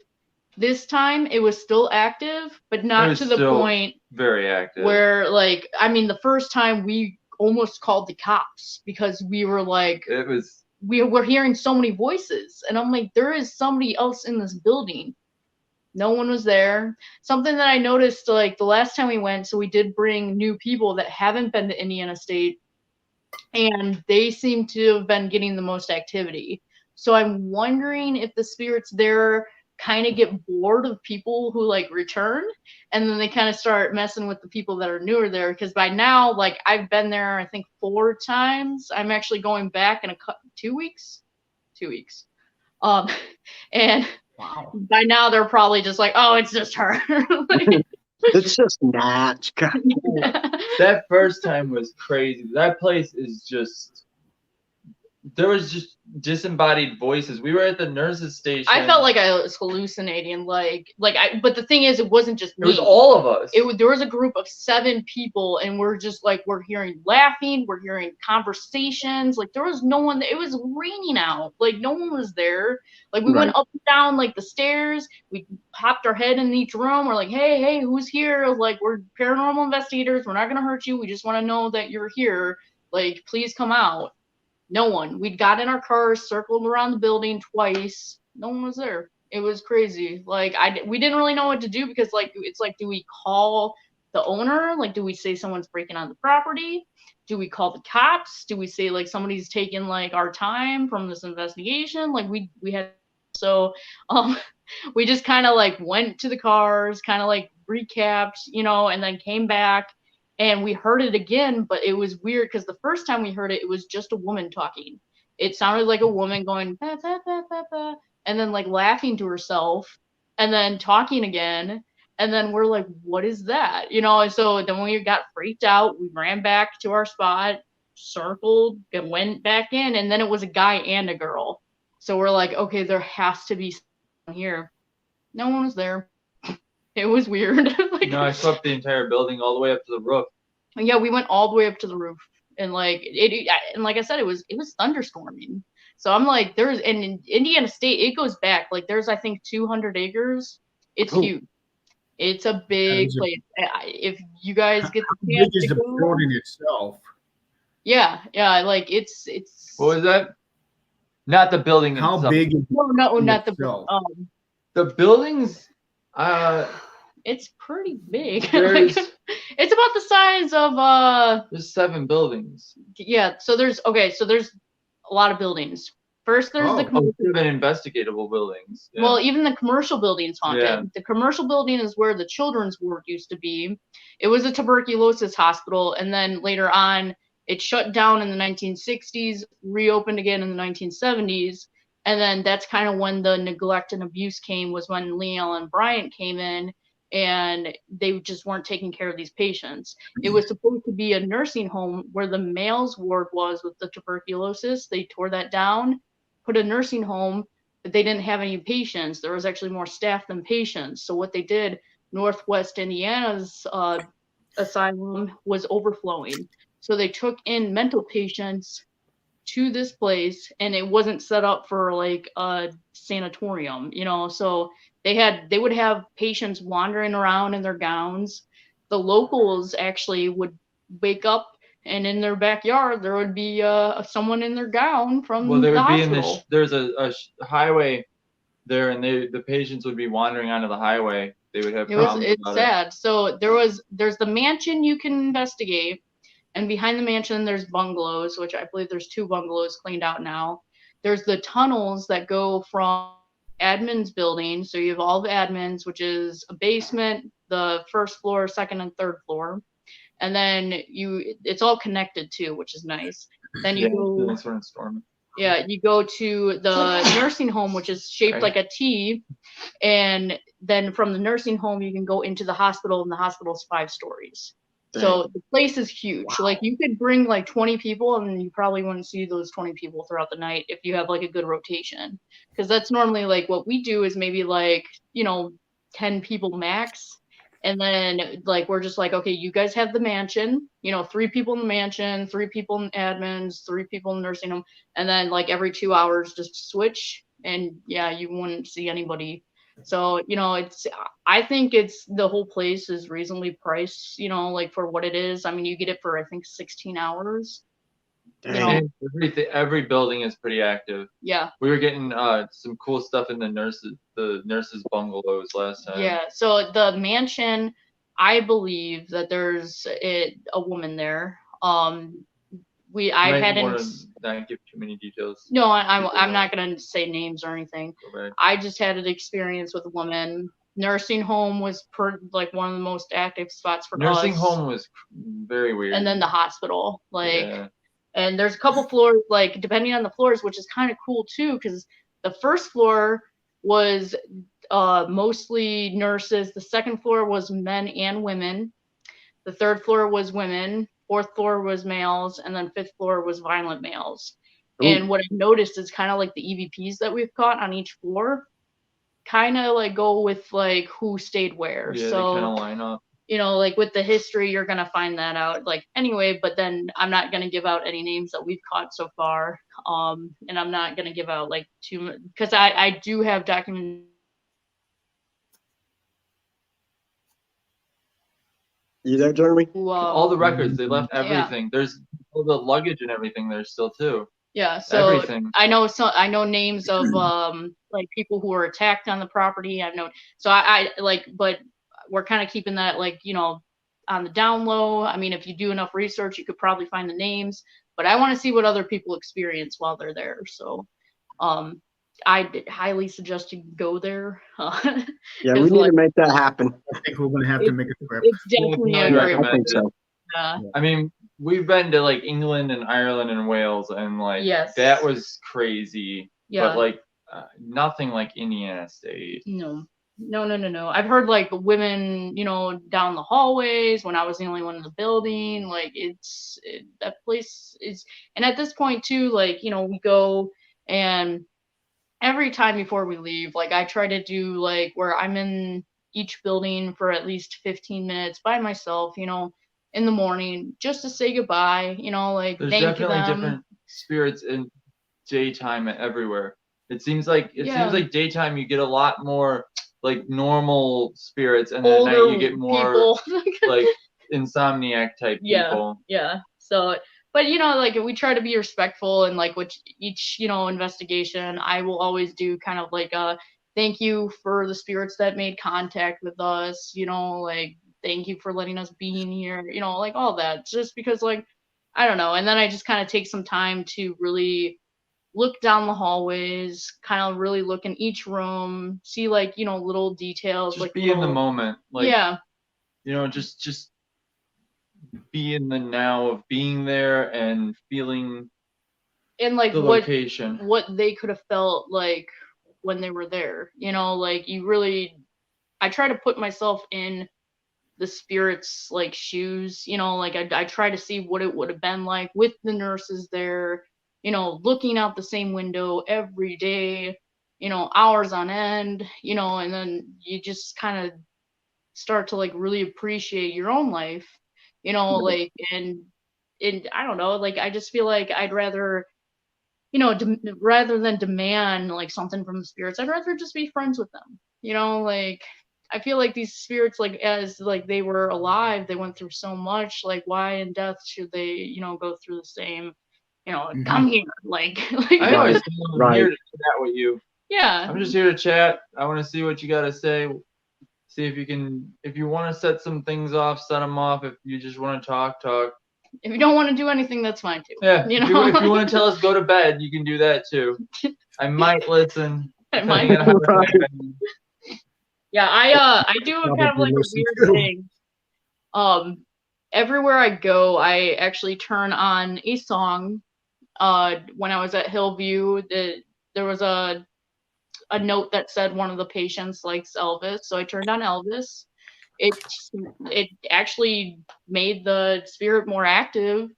This time it was still active, but It not was to the still point very active. where, like, I mean, the first time we almost called the cops because we were like, It was. we were hearing so many voices, and I'm like, there is somebody else in this building. No one was there. Something that I noticed, like, the last time we went, so we did bring new people that haven't been to Indiana State, and they seem to have been getting the most activity. So I'm wondering if the spirits there kind of get bored of people who, like, return, and then they kind of start messing with the people that are newer there. Because by now, like, I've been there, I think 4 times. I'm actually going back in 2 weeks. 2 weeks. And Wow. by now they're probably just like, oh, it's just her. It's just Nat. God. That first time was crazy. That place is just. There was just disembodied voices. We were at the nurses' station. I felt like I was hallucinating, but the thing is, it wasn't just me. It was all of us. There was a group of 7 people, and we're just like, we're hearing laughing, we're hearing conversations. Like, there was no one. It was raining out. Like, no one was there. Like, we went up and down like the stairs. We popped our head in each room. We're like, hey, who's here? Like, we're paranormal investigators. We're not gonna hurt you. We just want to know that you're here. Like, please come out. No one. We'd got in our cars, circled around the building twice. No one was there. It was crazy. Like, we didn't really know what to do because, like, it's like, do we call the owner? Like, do we say someone's breaking on the property? Do we call the cops? Do we say, like, somebody's taking, like, our time from this investigation? Like, we had, so we just kind of, like, went to the cars, kind of, like, recapped, and then came back. And we heard it again, but it was weird because the first time we heard it, it was just a woman talking. It sounded like a woman going, bah, bah, bah, bah, bah, and then, like, laughing to herself, and then talking again. And then we're like, what is that? And so then we got freaked out. We ran back to our spot, circled, and went back in. And then it was a guy and a girl. So we're like, okay, there has to be someone here. No one was there. It was weird. No, I swept the entire building all the way up to the roof. Yeah, we went all the way up to the roof, and like I said, it was thunderstorming. So I'm like, in Indiana State, it goes back. Like, there's, I think, 200 acres. It's huge. It's a big place. If you guys get the chance Big is to the go, building itself. yeah, like it's. What was that? Not the building How itself. big is No, not the. itself? The buildings. It's pretty big. There's It's about the size of there's 7 buildings. Yeah. So there's a lot of buildings. First, there's the Oh, 7 investigatable buildings. Yeah. Well, even the commercial building's haunted. Yeah. The commercial building is where the children's ward used to be. It was a tuberculosis hospital, and then later on, it shut down in the 1960s, reopened again in the 1970s, and then that's kind of when the neglect and abuse came, was when Lee Allen Bryant came in, and they just weren't taking care of these patients. It was supposed to be a nursing home where the males ward was with the tuberculosis. They tore that down, put a nursing home, but they didn't have any patients. There was actually more staff than patients. So what they did, Northwest Indiana's asylum was overflowing. So they took in mental patients to this place, and it wasn't set up for like a sanatorium, so they would have patients wandering around in their gowns. The locals actually would wake up, and in their backyard there would be someone in their gown from they would the be hospital. there's a highway there, and the patients would be wandering onto the highway. They would have problems. It's sad. So there's the mansion you can investigate, and behind the mansion there's bungalows, which I believe there's 2 bungalows cleaned out now. There's the tunnels that go from admin's building. So you have all the admins, which is a basement, the first floor, second and third floor. And then it's all connected too, which is nice. Then you go to the nursing home, which is shaped like a T. And then from the nursing home, you can go into the hospital, and the hospital's 5 stories. So the place is huge. Like you could bring like 20 people and you probably wouldn't see those 20 people throughout the night if you have like a good rotation. Because that's normally like what we do is maybe like, 10 people max. And then like we're just like, okay, you guys have the mansion, 3 people in the mansion, 3 people in admins, 3 people in nursing home, and then like every 2 hours just switch. And yeah, you wouldn't see anybody. So, I think it's the whole place is reasonably priced, like for what it is. I mean, you get it for I think 16 hours. And every building is pretty active. Yeah. We were getting some cool stuff in the nurses bungalows last time. Yeah. So the mansion, I believe that there's a woman there. I hadn't not give too many details. No, I'm not gonna say names or anything. Okay. I just had an experience with a woman. Nursing home was like one of the most active spots for us. Nursing home was very weird. And then the hospital, like, yeah. And there's a couple floors, like depending on the floors, which is kind of cool too, because the first floor was mostly nurses. The second floor was men and women. The third floor was women. Fourth floor was males, and then fifth floor was violent males. Ooh. And what I've noticed is kind of like the EVPs that we've caught on each floor kind of like go with like who stayed where. Yeah, so they kind of line up. Like with the history, you're going to find that out like anyway, but then I'm not going to give out any names that we've caught so far. And I'm not going to give out like too much because I do have documentation. You there, Jeremy? All the records, they left everything. Yeah. There's all the luggage and everything there still too. Yeah, so everything. I know names of like people who were attacked on the property. I've known, so I like, but we're kind of keeping that like on the down low. I mean, if you do enough research, you could probably find the names. But I want to see what other people experience while they're there. So, I highly suggest you go there. Yeah, we need to make that happen. I think we're going to have to make a trip. It's definitely a great. I think so. I mean, we've been to like England and Ireland and Wales, and like that was crazy. Yeah. But like nothing like Indiana State. No. I've heard like women, down the hallways when I was the only one in the building. Like that place is, and at this point too, like we go and every time before we leave, like I try to do like where I'm in each building for at least 15 minutes by myself, in the morning just to say goodbye, like there's thank definitely you them. Different spirits in daytime everywhere. It seems like daytime you get a lot more like normal spirits, and then at night you get more like insomniac type people. Yeah. So, but like we try to be respectful, and like with each investigation, I will always do kind of like a thank you for the spirits that made contact with us, like thank you for letting us be in here, like all that, just because like I don't know. And then I just kind of take some time to really look down the hallways, kind of really look in each room, see like little details, just like be in the moment, like just be in the now of being there and feeling and like the location, what they could have felt like when they were there, like I try to put myself in the spirits like shoes, like I try to see what it would have been like with the nurses there, looking out the same window every day, hours on end, and then you just kind of start to like really appreciate your own life, like, and I don't know, like, I just feel like I'd rather, rather than demand like something from the spirits, I'd rather just be friends with them, like, I feel like these spirits, like, as like they were alive, they went through so much, like, why in death should they, go through the same, come here, like I always I'm here to chat with you. Yeah. I'm just here to chat. I want to see what you got to say. See if you want to set some things off, set them off. If you just want to talk. If you don't want to do anything, that's fine too. Yeah. If you want to tell us go to bed, you can do that too. I might listen. Yeah, I do kind of like a weird thing. Everywhere I go, I actually turn on a song. When I was at Hillview, there was a note that said one of the patients likes Elvis, so I turned on Elvis. it actually made the spirit more active.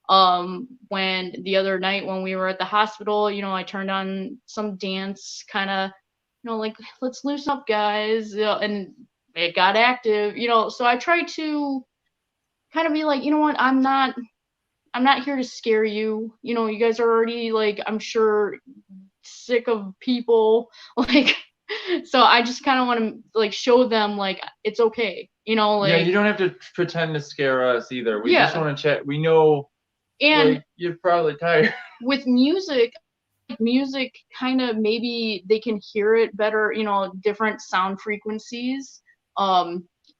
When the other night when we were at the hospital, you know, I turned on some dance kind of, you know, like, let's loosen up, guys, you know, and it got active, you know. So I try to kind of be like, you know what, I'm not here to scare you. You know, you guys are already, like, I'm sure sick of people, like, so I just kind of want to, like, show them, like, it's okay, you know, like. Yeah, you don't have to pretend to scare us either. We just Yeah. want to chat. We know, And like, you're probably tired. with music kind of, maybe they can hear it better, you know, different sound frequencies.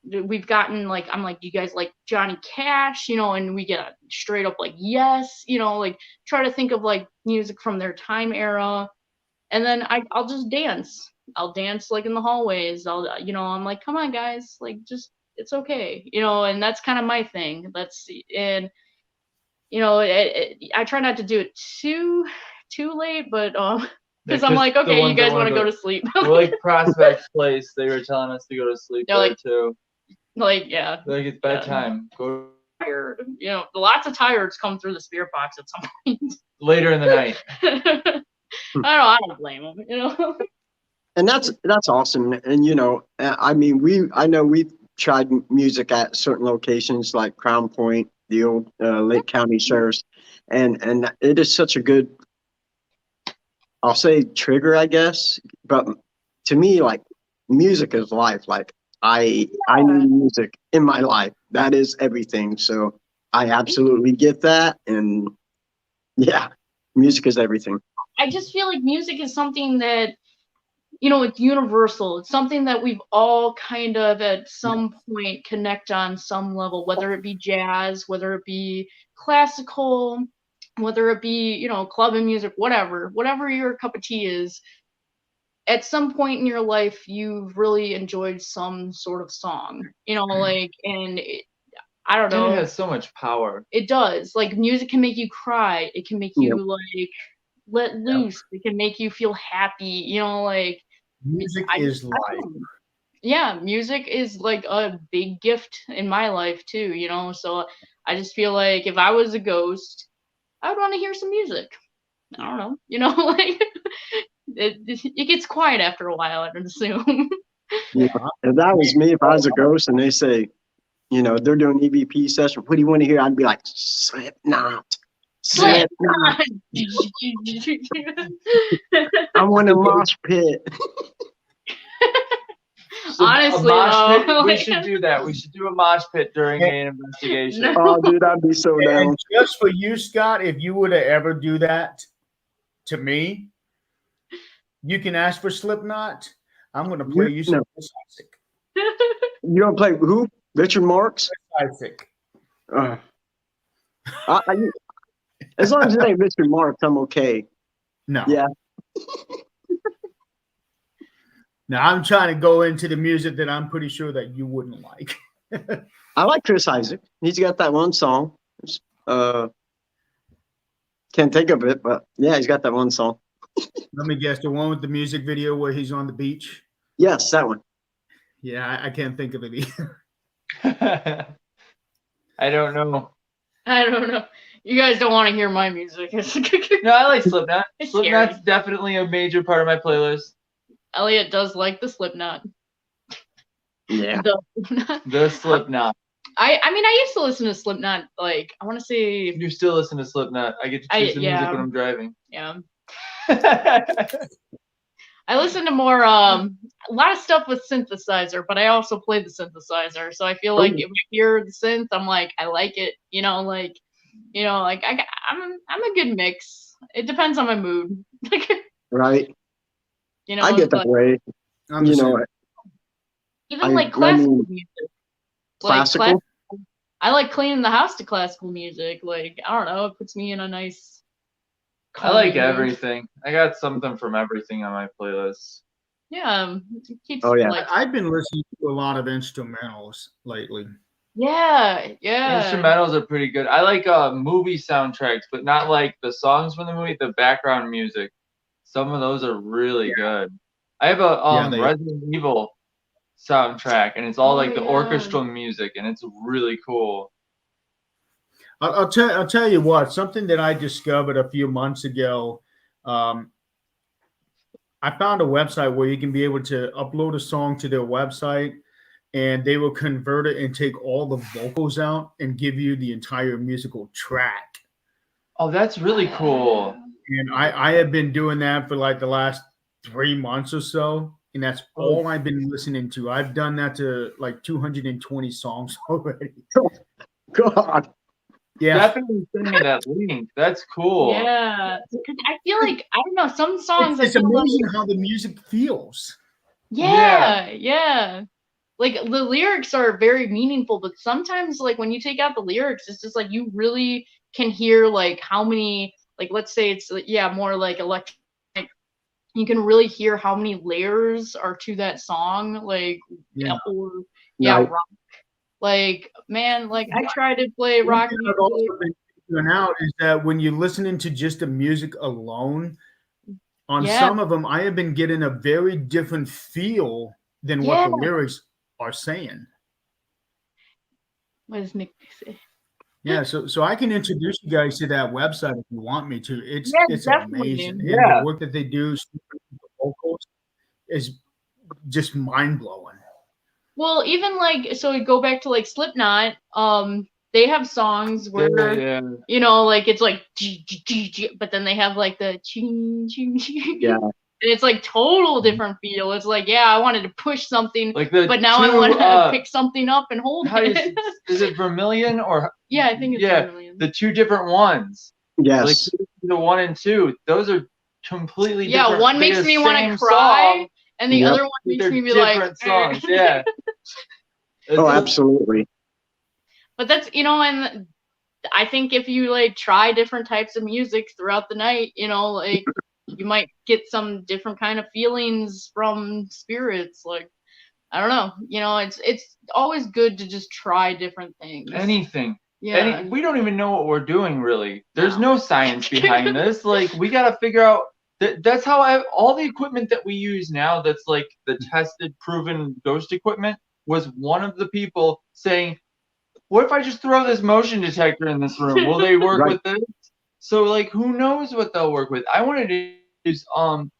We've gotten, like, I'm like, do you guys like Johnny Cash, you know, and we get a straight up like, yes, you know, like, try to think of like music from their time era. And then I'll just dance. I'll dance, like, in the hallways. You know, I'm like, come on, guys, like, just, it's okay, you know. And that's kind of my thing. And you know, I try not to do it too late, but because I'm like, okay, you guys want to go to sleep. We're like Prospect Place. They were telling us to go to sleep They're there like, too. Like, yeah. Like, it's bedtime. Go Tired. You know, lots of tires come through the spirit box at some point. later in the night. I don't blame them, you know. And that's awesome. And you know, I mean, I know we've tried music at certain locations like Crown Point, the old Lake County Sheriff's, and it is such a good, I'll say, trigger, I guess. But to me, like, music is life. Like, I need music in my life. That is everything. So I absolutely get that. And yeah, music is everything. I just feel like music is something that, you know, it's universal. It's something that we've all kind of at some point connect on some level, whether it be jazz, whether it be classical, whether it be, you know, club and music, whatever your cup of tea is. At some point in your life, you've really enjoyed some sort of song, you know, like, and I don't know. And it has so much power. It does. Like, music can make you cry. It can make you, like, let loose. It can make you feel happy, you know, like. Music is life. Yeah, music is like a big gift in my life too, you know. So I just feel like if I was a ghost, I would want to hear some music. I don't know, you know, like it gets quiet after a while, I would assume. Yeah. If that was me, if I was a ghost and they say, you know, they're doing EVP session, what do you want to hear? I'd be like, Slipknot. Slipknot. I want a mosh pit. Honestly, though, we should do that. We should do a mosh pit during an investigation. No. Oh, dude, I'd be so down. And just for you, Scott, if you were to ever do that to me, you can ask for Slipknot. I'm going to play you some Chris Isaac. You don't play who? Richard Marx? Isaac. As long as it ain't Richard Marx, I'm okay. No. Yeah. Now I'm trying to go into the music that I'm pretty sure that you wouldn't like. I like Chris Isaac. He's got that one song. Can't think of it, but yeah, he's got that one song. Let me guess, the one with the music video where he's on the beach? Yes, that one. Yeah, I can't think of it either. I don't know. You guys don't want to hear my music. No, I like Slipknot. It's Slipknot's scary. definitely a major part of my playlist. Elliot does like the Slipknot. Yeah. The Slipknot. I mean, I used to listen to Slipknot, like, I want to say, You still listen to Slipknot. I get to choose the music when I'm driving. yeah. I listen to more, a lot of stuff with synthesizer, but I also play the synthesizer. So I feel like if I hear the synth, I'm like, I like it, you know, like I'm a good mix. It depends on my mood. Right. You know, I get that way. You know, even like classical music. Classical? I like cleaning the house to classical music. Like, I don't know, it puts me in a nice. I like everything. I got something from everything on my playlist. Yeah, it keeps. Oh, yeah. Like, I've been listening to a lot of instrumentals lately. yeah. Instrumentals are pretty good. I like movie soundtracks, but not like the songs from the movie, the background music. Some of those are really good. I have a Resident Evil soundtrack, and it's all Oh, like the yeah. orchestral music, and it's really cool. I'll tell you what. Something that I discovered a few months ago. I found a website where you can be able to upload a song to their website, and they will convert it and take all the vocals out and give you the entire musical track. Oh, that's really cool. And I have been doing that for like the last 3 months or so, and that's all I've been listening to. I've done that to like 220 songs already. God. Yeah, Definitely send me that link. That's cool. Yeah, 'cause I feel like I don't know some songs. it's I feel like, amazing how the music feels. yeah. Like the lyrics are very meaningful, but sometimes like when you take out the lyrics, it's just like you really can hear like how many, like let's say it's more like electronic. You can really hear how many layers are to that song, like Yeah. or Right. rock. Like man, like I try to play One rock thing music. I've also been figuring out is that when you're listening to just the music alone, on Yeah. some of them, I have been getting a very different feel than what the Yeah. lyrics are saying. What does Nick say? Yeah, so I can introduce you guys to that website if you want me to. It's Definitely. amazing. And Yeah. the work that they do, with the vocals, is just mind blowing. Well, even like so we go back to like Slipknot, they have songs where Yeah. you know, like it's like but then they have like the ching ching ching. Yeah. And it's like total different feel. It's like, yeah, I wanted to push something, Like the but now I two, want to pick something up and hold how do you, it. is it Vermilion or Yeah, I think it's yeah, Vermilion. the two different ones. Yes. Like the 1 and 2, those are completely Yeah, different. one They're makes the me want same to cry, song, and the Yep. other one but makes they're me be like, different songs. Yeah. Oh, absolutely. But that's and I think if you like try different types of music throughout the night, like you might get some different kind of feelings from spirits. Like I don't know, it's always good to just try different things. Anything. Yeah. We don't even know what we're doing really. There's no science behind this. Like we got to figure out that's how all the equipment that we use now that's like the tested proven ghost equipment was one of the people saying, what if I just throw this motion detector in this room? Will they work Right. with this? So like who knows what they'll work with. I wanted to use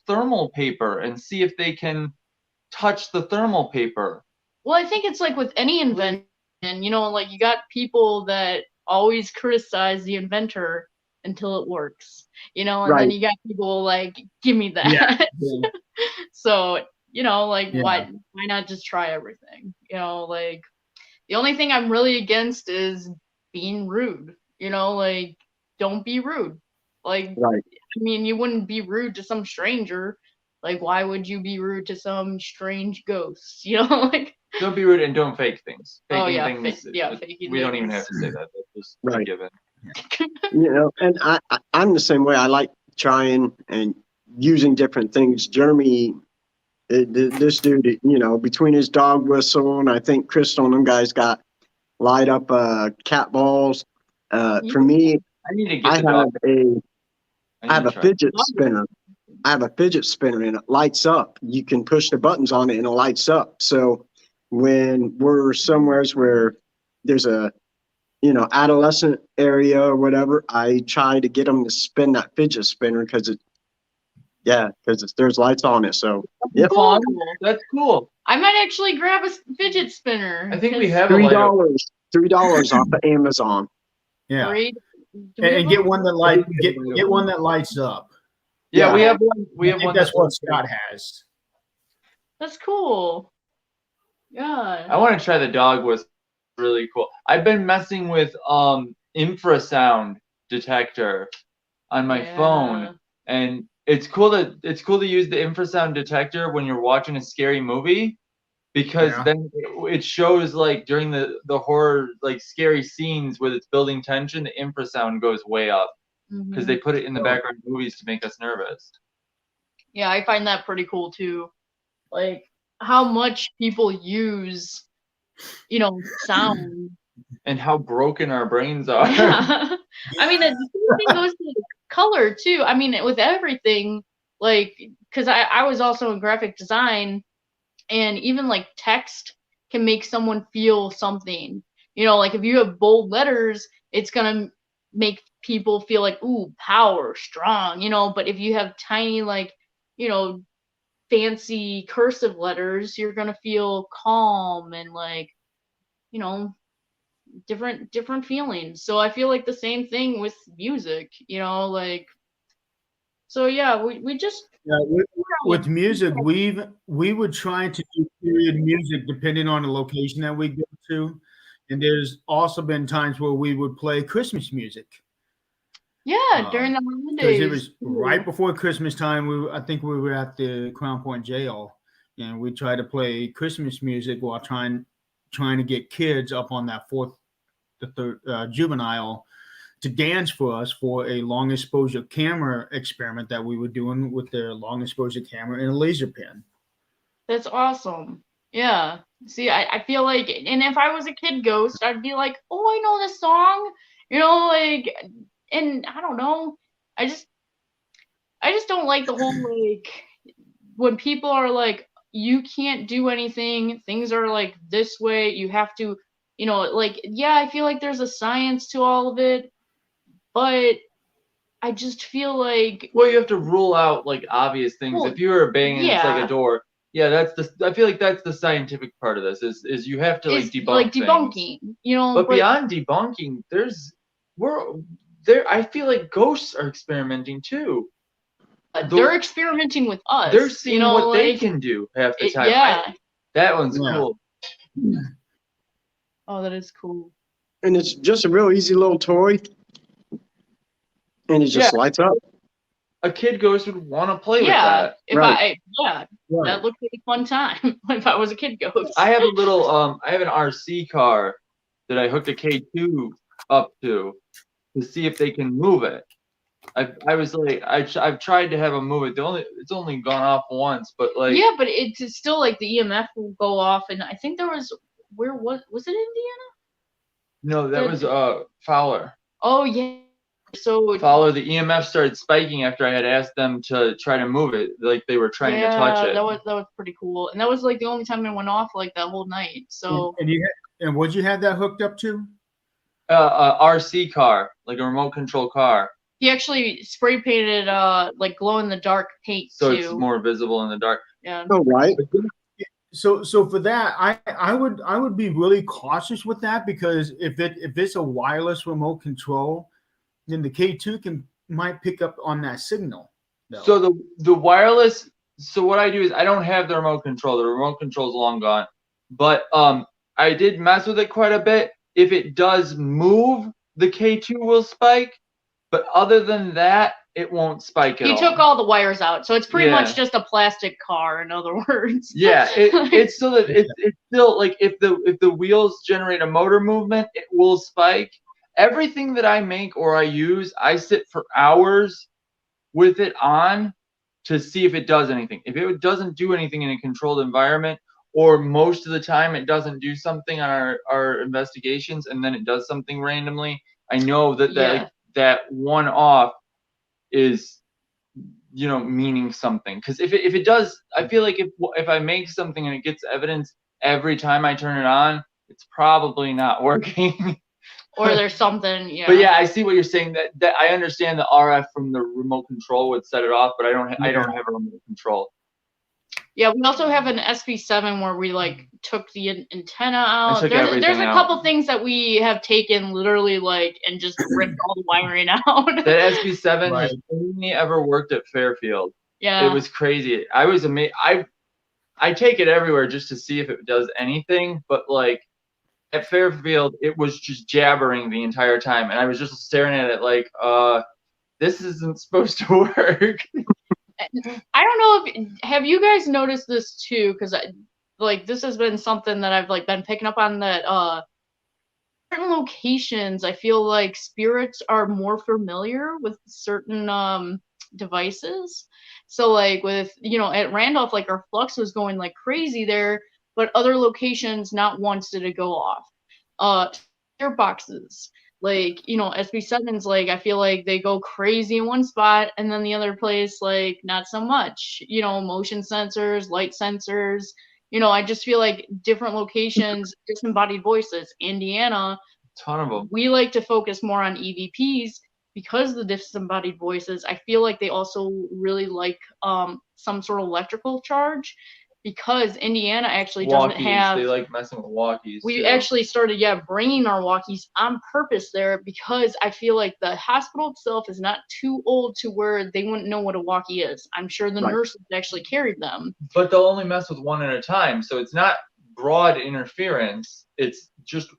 thermal paper and see if they can touch the thermal paper. Well, I think it's like with any invention, like you got people that always criticize the inventor until it works, and Right. then you got people like, give me that. Yeah. So, like Yeah. why not just try everything? Like the only thing I'm really against is being rude, like don't be rude. Like Right. I mean, you wouldn't be rude to some stranger. Like, why would you be rude to some strange ghost? Like. Don't be rude and don't fake things. Faking things. Faking we don't even things. have to say that. That's just Right. given. And I'm the same way. I like trying and using different things. Jeremy, this dude, between his dog whistle and I think Crystal and them guys got light up cat balls. For me, I need to get I the dog. have a fidget spinner. I have a fidget spinner and it lights up. You can push the buttons on it and it lights up. So when we're somewheres where there's a adolescent area or whatever, I try to get them to spin that fidget spinner because there's lights on it. So yeah, Fun. That's cool. I might actually grab a fidget spinner. I think we have a $3 light up. $3 off of Amazon. Yeah. And get one that get one that lights up. Yeah, Yeah. we have one. We I have think one. that's what Scott has. That's cool. Yeah. I want to try the dog was really cool. I've been messing with Infrasound Detector on my phone, and it's cool to use the Infrasound Detector when you're watching a scary movie, because then it shows like during the horror like scary scenes with it's building tension, the infrasound goes way up because they put it in the background movies to make us nervous. Yeah, I find that pretty cool too. Like how much people use, sound. And how broken our brains are. Yeah. I mean, the same thing goes to color too. I mean, with everything, like, because I was also in graphic design, And even like text can make someone feel something. You know, like if you have bold letters, it's gonna make people feel like, ooh, power, strong, you know. But if you have tiny, like, you know, fancy cursive letters, you're gonna feel calm and like, you know, different feelings. So I feel like the same thing with music, you know, like, so yeah, we just Yeah, with music, we would try to do period music depending on the location that we go to, and there's also been times where we would play Christmas music. yeah, during the Because it holidays. was right before Christmas time. I think we were at the Crown Point Jail, and we tried to play Christmas music while trying to get kids up on that the third juvenile to dance for us for a long exposure camera experiment that we were doing with their long exposure camera and a laser pen. That's awesome. Yeah. See, I feel like, and if I was a kid ghost, I'd be like, oh, I know this song, you know, like, and I don't know, I just don't like the whole like when people are like, you can't do anything, things are like this way, you have to, you know, like, yeah, I feel like there's a science to all of it, but I just feel like, Well, you have to rule out like obvious things. Well, If you were banging, it's like yeah. a door. Yeah, that's the. I feel like that's the scientific part of this. Is you have to like it's debunk like things. debunking, you know, But beyond debunking, we're there. I feel like ghosts are experimenting too. they're experimenting with us. They're seeing you know, what like, they can do half the time. Yeah. That one's Yeah. cool. Oh, that is cool. And it's just a real easy little toy, and it just Yeah. lights up. A kid ghost would want to play with Yeah. that. If Right. that looked like a fun time if I was a kid ghost. I have a little I have an RC car that I hooked a K2 up to see if they can move it. I was like I've tried to have them move it. It's only gone off once, but like Yeah, but it's still like the EMF will go off, and I think there was was it Indiana? no, that was Fowler. Oh yeah. So Fowler, the EMF started spiking after I had asked them to try to move it, like they were trying to touch it. that was pretty cool, and that was like the only time it went off like that whole night. So And what'd you have that hooked up to? A RC car, like a remote control car. he actually spray painted like glow in the dark paint So too. it's more visible in the dark. Yeah. Oh, right. So for that, I would be really cautious with that, because if it's a wireless remote control, then the K2 might pick up on that signal. Though. So the wireless. So what I do is I don't have the remote control. The remote control's long gone. But I did mess with it quite a bit. If it does move, the K2 will spike. But other than that, it won't spike at all. He took all the wires out, so it's pretty Yeah. much just a plastic car, in other words. Yeah, it's so that it's still like if the wheels generate a motor movement, it will spike. Everything that I make or I use, I sit for hours with it on to see if it does anything. If it doesn't do anything in a controlled environment, or most of the time it doesn't do something on our investigations, and then it does something randomly, I know that that one off is, you know, meaning something. Because if it does, I feel like if I make something and it gets evidence every time I turn it on, it's probably not working. Or there's something, yeah. But yeah, I see what you're saying. That I understand the RF from the remote control would set it off, but I don't have a remote control. Yeah, we also have an SV7 where we like took the antenna out. took There's everything a out. couple things that we have taken literally like and just ripped all the wiring out. That SB7 Right. has only ever worked at Fairfield. Yeah. It was crazy. I was amazed. I take it everywhere just to see if it does anything, but like at Fairfield, it was just jabbering the entire time, and I was just staring at it like, this isn't supposed to work. I don't know if have you guys noticed this too, because like this has been something that I've like been picking up on, that certain locations I feel like spirits are more familiar with certain devices. So like with, you know, at Randolph, like our flux was going like crazy there, but other locations not once did it go off. Spirit boxes, like, you know, SB7s, like I feel like they go crazy in one spot and then the other place like not so much, you know, motion sensors, light sensors, I just feel like different locations, disembodied voices. Indiana, Ton of them. we like to focus more on EVPs because of the disembodied voices. I feel like they also really like some sort of electrical charge, because Indiana actually doesn't Walkies. have. They like messing with walkies. We too. actually started, bringing our walkies on purpose there, because I feel like the hospital itself is not too old to where they wouldn't know what a walkie is. I'm sure the Right. nurses actually carried them. But they'll only mess with one at a time, so it's not broad interference. It's just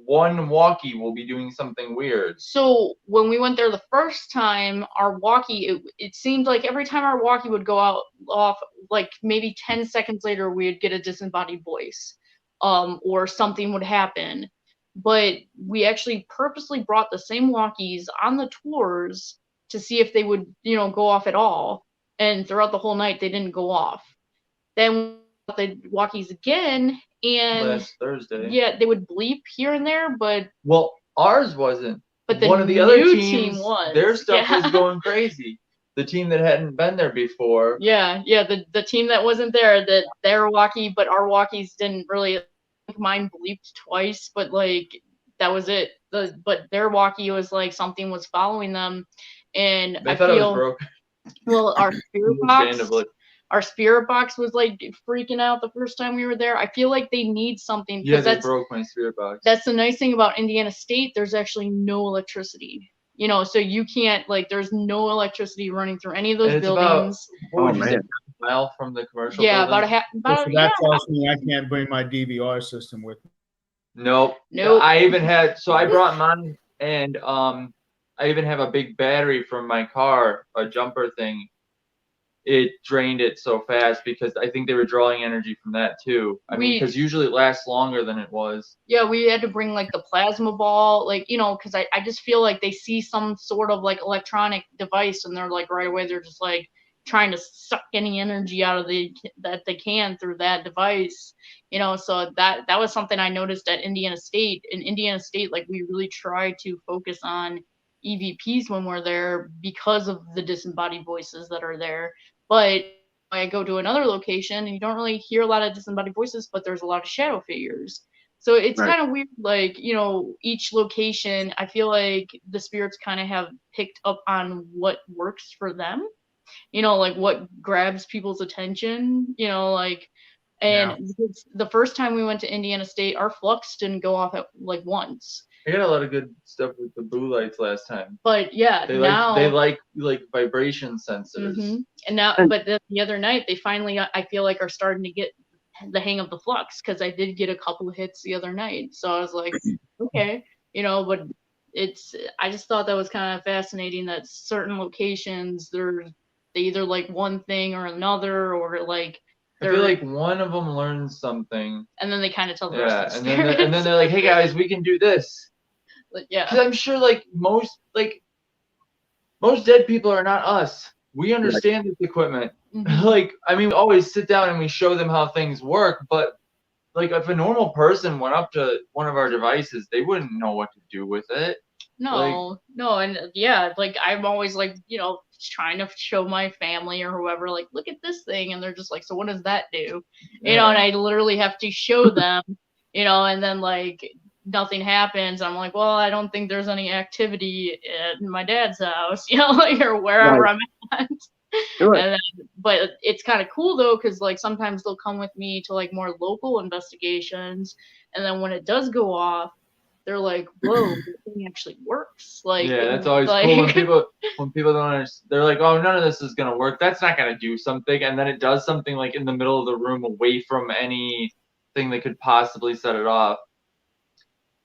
one walkie will be doing something weird. So when we went there the first time, our walkie, it seemed like every time our walkie would go off, like maybe 10 seconds later, we'd get a disembodied voice, or something would happen. But we actually purposely brought the same walkies on the tours to see if they would, go off at all. And throughout the whole night, they didn't go off. Then we brought the walkies again, and Last Thursday. yeah, they would bleep here and there, but ours wasn't. But the one of the other new teams, team was. their stuff Yeah. was going crazy. The team that hadn't been there before. Yeah, the team that wasn't there, that their walkie, but our walkies didn't really. Mine bleeped twice, but like that was it. But their walkie was like something was following them, and They I thought it was feel. broken. Well, our spirit box. Understandably. Our spirit box was like freaking out the first time we were there. I feel like they need something, Yeah, because they broke my spirit box. that's the nice thing about Indiana State. There's actually no electricity. So you can't, like, there's no electricity running through any of those And it's buildings. What would you say, man. a mile from the commercial Yeah, building? about So yeah. that tells me I can't bring my DVR system with me. Nope. Nope. I even had, so I brought mine, and I even have a big battery from my car, a jumper thing. It drained it so fast because I think they were drawing energy from that too. I mean, because usually it lasts longer than it was. Yeah, we had to bring like the plasma ball, like, because I just feel like they see some sort of like electronic device, and they're like right away they're just like trying to suck any energy out of that they can through that device. So that was something I noticed at Indiana State. In Indiana State, like, we really try to focus on EVPs when we're there because of the disembodied voices that are there. But I go to another location and you don't really hear a lot of disembodied voices, but there's a lot of shadow figures. So it's Right. kind of weird, like, each location, I feel like the spirits kind of have picked up on what works for them, like what grabs people's attention, and because the first time we went to Indiana State, our flux didn't go off at like once. I got a lot of good stuff with the blue lights last time. But yeah, They now like vibration sensors. Mhm. And now, but the other night they finally, I feel like, are starting to get the hang of the flux, because I did get a couple of hits the other night. So I was like, okay, but I just thought that was kind of fascinating that certain locations they either like one thing or another, or like I feel like one of them learns something. and then they kind of tell the rest of the and spirits. then they're like, hey guys, we can do this. Like, yeah. Because I'm sure most dead people are not us. We understand this equipment. Mhm. We always sit down and we show them how things work, but if a normal person went up to one of our devices, they wouldn't know what to do with it. No, and yeah, like, I'm always like, trying to show my family or whoever, like, look at this thing, and they're just like, so what does that do? And I literally have to show them, and then like nothing happens. I'm like, well, I don't think there's any activity at my dad's house, or wherever Right. I'm at. Right. And then, but it's kind of cool though, because like sometimes they'll come with me to like more local investigations, and then when it does go off, they're like, whoa, this thing actually works. Like, yeah, that's always cool when people don't understand. They're like, oh, none of this is gonna work. That's not gonna do something, and then it does something like in the middle of the room, away from anything that could possibly set it off.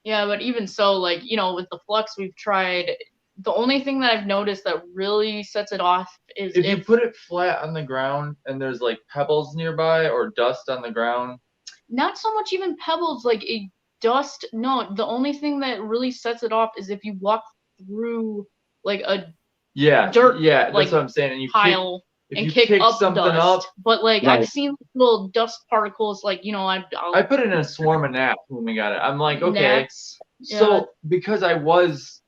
Yeah, but even so, like, with the flux we've tried, the only thing that I've noticed that really sets it off is if you put it flat on the ground and there's like pebbles nearby or dust on the ground. Not so much even pebbles, like a dust. No, the only thing that really sets it off is if you walk through like a dirt, that's like, what I'm saying. And you pile if and you kick up something dust. up. But like, Right. I've seen little dust particles, like, I put it in a swarm of gnats when we got it. I'm like, okay. gnats, So because I was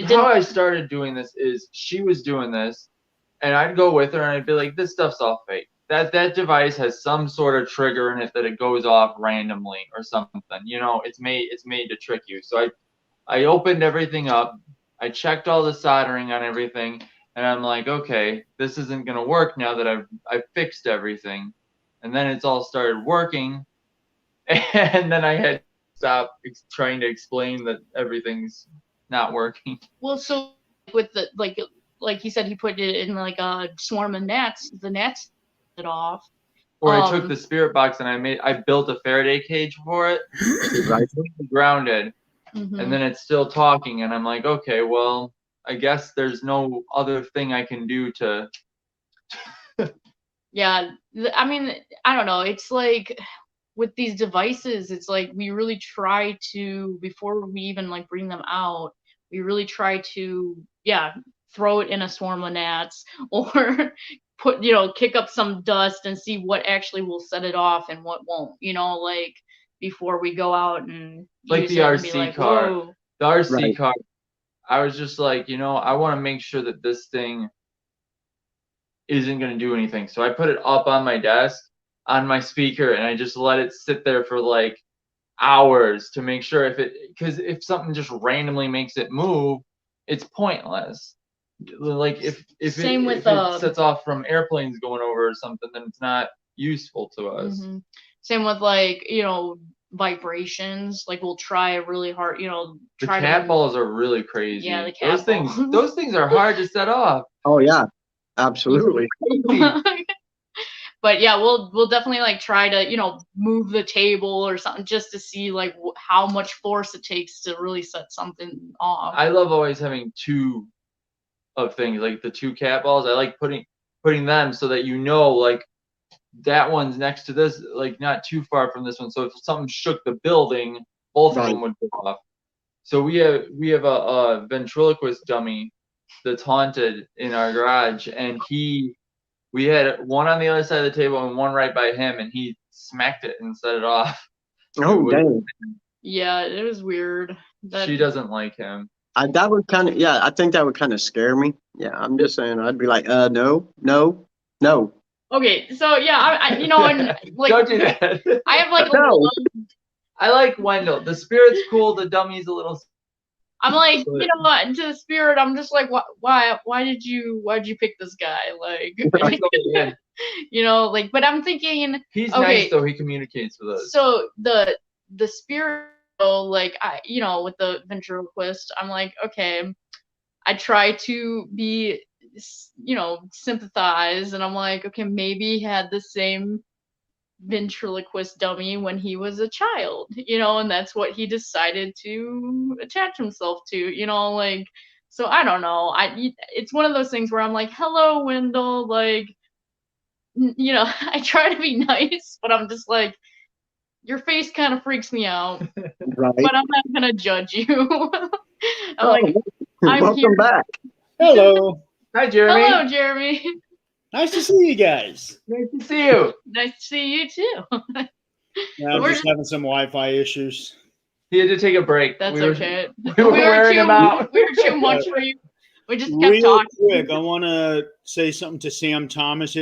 how I started doing this is she was doing this, and I'd go with her and I'd be like, this stuff's all fake. that device has some sort of trigger in it that it goes off randomly or something. You know, it's made to trick you. So I opened everything up. I checked all the soldering on everything, and I'm like, okay, this isn't gonna work now that I've fixed everything. And then it's all started working, and then I had to stop trying to explain that everything's not working. Well, so with the like he said, he put it in like a swarm of gnats. The gnats it off. Or I took the spirit box and I built a Faraday cage for it, Right. grounded, Mhm. and then it's still talking, and I'm like, okay, well, I guess there's no other thing I can do to. Yeah, I mean, I don't know. It's like with these devices, it's like we really try to, before we even like bring them out, we really try to, yeah, throw it in a swarm of gnats or put, kick up some dust and see what actually will set it off and what won't, like before we go out and Like use the it and be RC like, car. whoa. The RC Right. car, I was just like, I want to make sure that this thing isn't going to do anything. So I put it up on my desk on my speaker, and I just let it sit there for like hours to make sure because if something just randomly makes it move, it's pointless. Like if it sets off from airplanes going over or something, then it's not useful to us. Mm-hmm. Same with like, vibrations. Like we'll try really hard, The cat balls are really crazy. Yeah, the cat balls. Those things are hard to set off. Oh yeah, absolutely. But yeah, we'll definitely like try to move the table or something just to see like how much force it takes to really set something off. I love always having two of things, like the two cat balls. I like putting them so that like that one's next to this, like not too far from this one. So if something shook the building, both of them would go off. So we have a ventriloquist dummy that's haunted in our garage, and we had one on the other side of the table and one right by him, and he smacked it and set it off. Oh dang. Yeah, it was weird. She doesn't like him. That would kind of, I think that would kind of scare me. Yeah, I'm just saying, I'd be like, no. Okay, so yeah, I and like Don't do that. I have like No. I like Wendell. The spirit's cool. The dummy's a little. I'm like, what? To the spirit, I'm just like, why did you pick this guy? Like, but I'm thinking he's nice though. He communicates with us. So the spirit, like with the ventriloquist, I'm like, okay, I try to be, sympathize, and I'm like, okay, maybe he had the same ventriloquist dummy when he was a child, and that's what he decided to attach himself to, like, so I don't know. It's one of those things where I'm like, hello, Wendell, like, I try to be nice, but I'm just like, your face kind of freaks me out, Right. but I'm not gonna judge you. I'm like, I'm welcome here. back. Hello. Hi, Jeremy. Hello, Jeremy. Nice to see you guys. Nice to see you. Nice to see you too. Yeah, I'm just having some Wi-Fi issues. He had to take a break. That's okay. We were wearing him out. We were too much for you. We just kept Real talking. quick, I want to say something to Sam Thomas.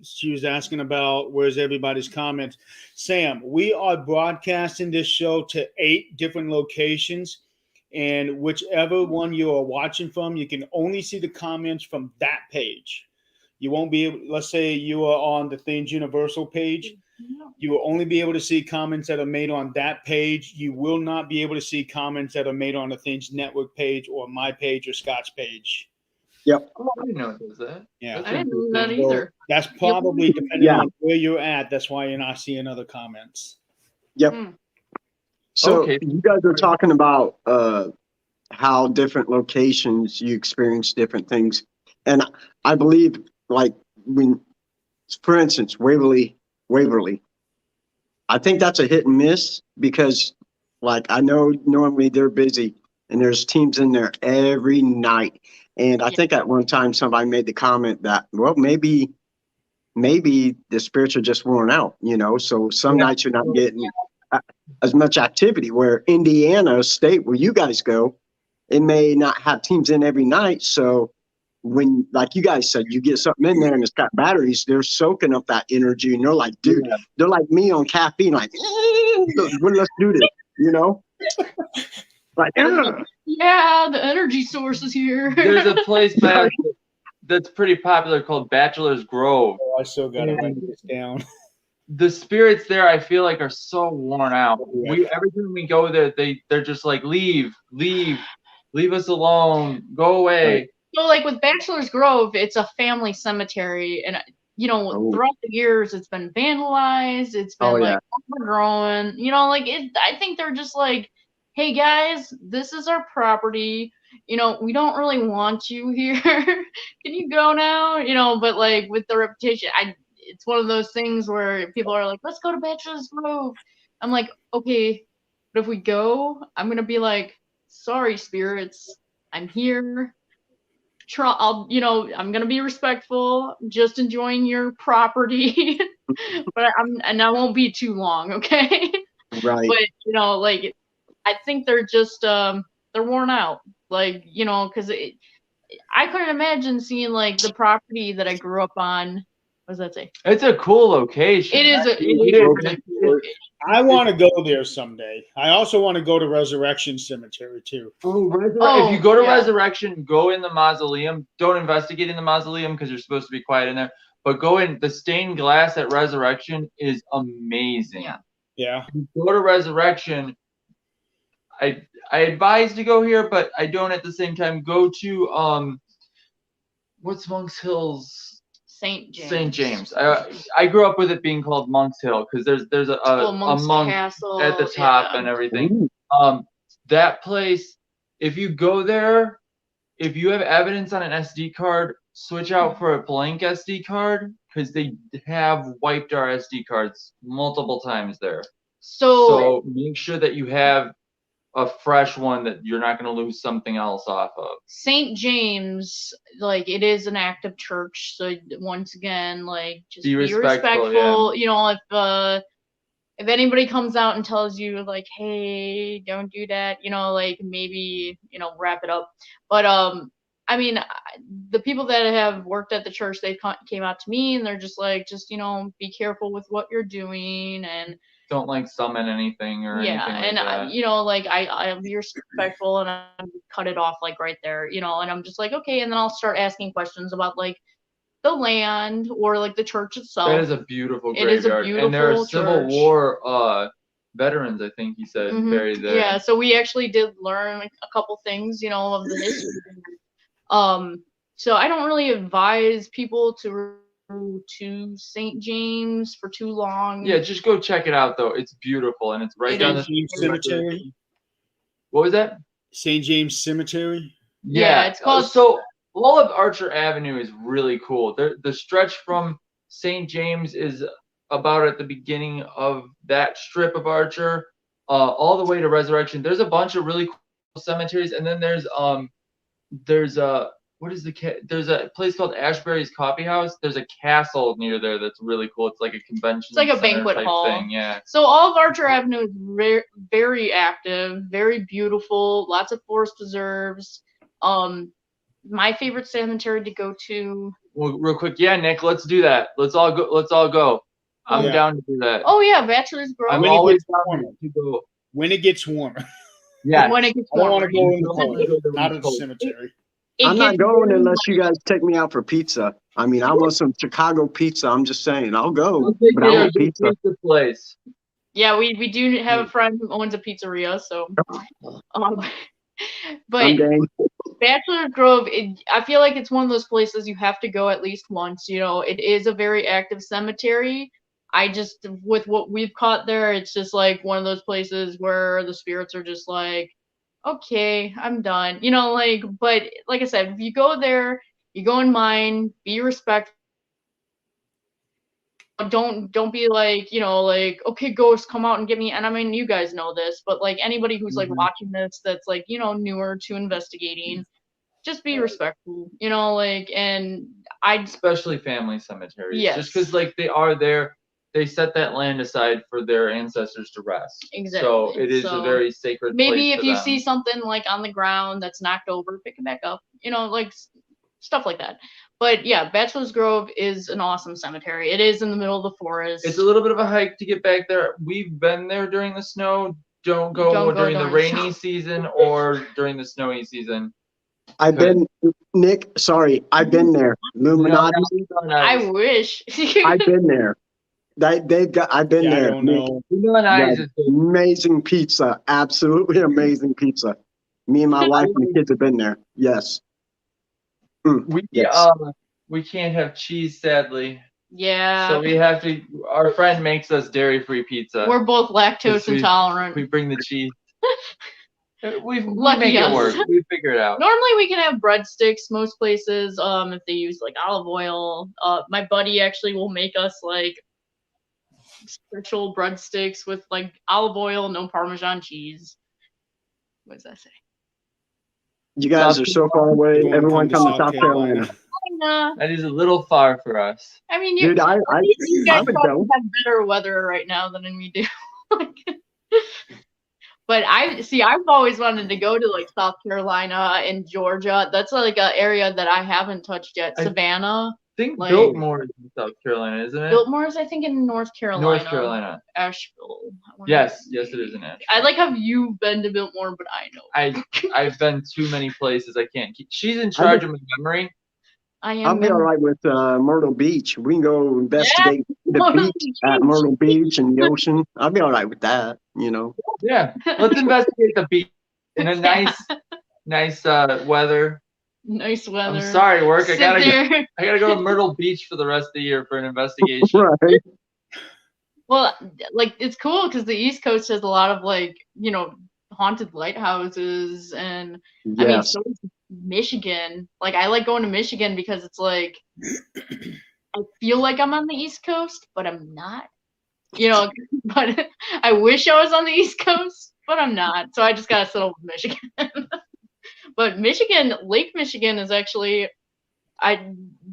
She was asking about where's everybody's comments. Sam, we are broadcasting this show to 8 different locations, and whichever one you are watching from, you can only see the comments from that page. You won't be able, let's say you are on the Things Universal page. You will only be able to see comments that are made on that page. You will not be able to see comments that are made on the Things Network page or my page or Scott's page. Yep. Oh, I didn't know it does that. Yeah. I didn't know that So either. that's probably depending on where you're at. That's why you're not seeing other comments. Yep. So Okay. you guys are talking about how different locations you experience different things. And I believe, like, when, for instance, Waverly, I think that's a hit and miss because, like, I know normally they're busy and there's teams in there every night. And I think at one time somebody made the comment that, well, maybe the spirits are just worn out, so some nights you're not getting as much activity, where Indiana State, where you guys go, it may not have teams in every night. So, when, like you guys said, you get something in there and it's got batteries, they're soaking up that energy, and they're like, dude, Yeah. they're like me on caffeine, like, let's do this, you know? Like, Yeah, the energy source is here. There's a place back that's pretty popular called Bachelor's Grove. Oh, I still got to write this down. The spirits there, I feel like, are so worn out. Yeah. Every time we go there, they're just like, leave us alone, go away. So, like with Bachelor's Grove, it's a family cemetery, and Oh. throughout the years, it's been vandalized. It's been Oh, yeah. like overgrown. Like it. I think they're just like, hey guys, this is our property. We don't really want you here. Can you go now? But like with the reputation, it's one of those things where people are like, let's go to Bachelor's Grove. I'm like, okay, but if we go, I'm gonna be like, sorry, spirits, I'm here. I'm gonna be respectful, just enjoying your property, but I won't be too long, okay? right. But like, I think they're just they're worn out, like because I couldn't imagine seeing like the property that I grew up on. What does that say? It's a cool location. It is. I want to go there someday. I also want to go to Resurrection Cemetery too. If you go to yeah. Resurrection, go in the mausoleum. Don't investigate in the mausoleum because you're supposed to be quiet in there. But go in. The stained glass at Resurrection is amazing. Yeah. Yeah. You go to Resurrection. I advise to go here, but I don't at the same time. Go to what's Monk's Hill's? St. James. St. James. I grew up with it being called Monk's Hill because there's a monk Castle at the top and everything. Ooh. That place, if you go there, if you have evidence on an SD card, switch out for a blank SD card because they have wiped our SD cards multiple times there. So make sure that you have a fresh one that you're not going to lose something else off of. St. James, like it is an active church, so once again, like just be respectful. If anybody comes out and tells you like, hey, don't do that, like maybe wrap it up. But I mean, the people that have worked at the church, they came out to me and they're just like, be careful with what you're doing and don't like summon anything or anything like that. Like I'll be respectful and I cut it off like right there, and I'm just like, okay, and then I'll start asking questions about like the land or like the church itself. That is a beautiful graveyard. It is a beautiful and there are church. Civil War veterans, I think he said, buried there. Yeah, so we actually did learn a couple things, of the history. So I don't really advise people to St. James for too long. Yeah, just go check it out though. It's beautiful and it's right down the James Cemetery. What was that? St. James Cemetery. Yeah, it's called. So all of Archer Avenue is really cool. The stretch from St. James is about at the beginning of that strip of Archer, all the way to Resurrection. There's a bunch of really cool cemeteries, and then there's there's a place called Ashbury's Coffee House. There's a castle near there that's really cool. It's like a convention. It's like a center banquet type hall. thing. Yeah. So all of Archer Avenue is very active, very beautiful. Lots of forest preserves. My favorite cemetery to go to. Well, real quick, yeah, Nick, let's do that. Let's all go. I'm down to do that. Oh yeah, Bachelor's Grove. I'm always down to go. When it gets warmer. Yeah. When it gets I don't warmer. want to go in the cold, not in the cemetery. I'm not going unless you guys take me out for pizza. I mean, I want some Chicago pizza. I'm just saying, I'll go, but I want pizza. Place. Yeah, we do have a friend who owns a pizzeria, so. But Bachelor's Grove, I feel like it's one of those places you have to go at least once. It is a very active cemetery. With what we've caught there, it's just like one of those places where the spirits are just like, okay, I'm done. But like I said, if you go there, you go in mind, be respectful. Don't be like, okay, ghosts, come out and get me. And I mean, you guys know this, but like anybody who's like watching this that's like, newer to investigating, just be respectful, and especially family cemeteries. Yes. Just because like they are there, they set that land aside for their ancestors to rest. Exactly. So it is a very sacred place. Maybe if you see something like on the ground that's knocked over, pick it back up. stuff like that. But yeah, Bachelor's Grove is an awesome cemetery. It is in the middle of the forest. It's a little bit of a hike to get back there. We've been there during the snow. Don't go during the rainy season or during the snowy season. I've been, Nick, sorry, I've been there. Illuminati. I wish. I've been there. I've been Yeah, I there. don't know. Illuminati. Amazing pizza. Absolutely amazing pizza. Me and my wife and the kids have been there. Yes. Yes. We can't have cheese, sadly. Yeah. So we have to. Our friend makes us dairy-free pizza. We're both lactose intolerant. We bring the cheese. We Lucky make it work. us. We figure it out. Normally we can have breadsticks most places, if they use like olive oil. My buddy actually will make us like special breadsticks with like olive oil, no Parmesan cheese. What does that say? You guys are so far away. Everyone come to South Carolina. That is a little far for us. I mean, Dude, at least you guys would probably go. have better weather right now than we do. But I've always wanted to go to like South Carolina and Georgia. That's like an area that I haven't touched yet. Savannah. I think like, Biltmore is in South Carolina, isn't it? Biltmore is, I think, in North Carolina. North Carolina. Asheville. Yes, it is in Asheville. I like how you've been to Biltmore, but I know. I've been too many places. I can't keep. She's in charge of my memory. I'll be all right with Myrtle Beach. We can go investigate the beach at Myrtle Beach and the ocean. I'll be all right with that, you know. Yeah, let's investigate the beach in a nice weather. Nice weather. I'm sorry, work. I there. gotta go to Myrtle Beach for the rest of the year for an investigation. Right. Well, like it's cool because the East Coast has a lot of like, you know, haunted lighthouses, and Yes. I mean, so is Michigan. Like I like going to Michigan because it's like I feel like I'm on the East Coast, but I'm not. You know, but I wish I was on the East Coast, but I'm not. So I just gotta settle with Michigan. But Michigan, Lake Michigan is actually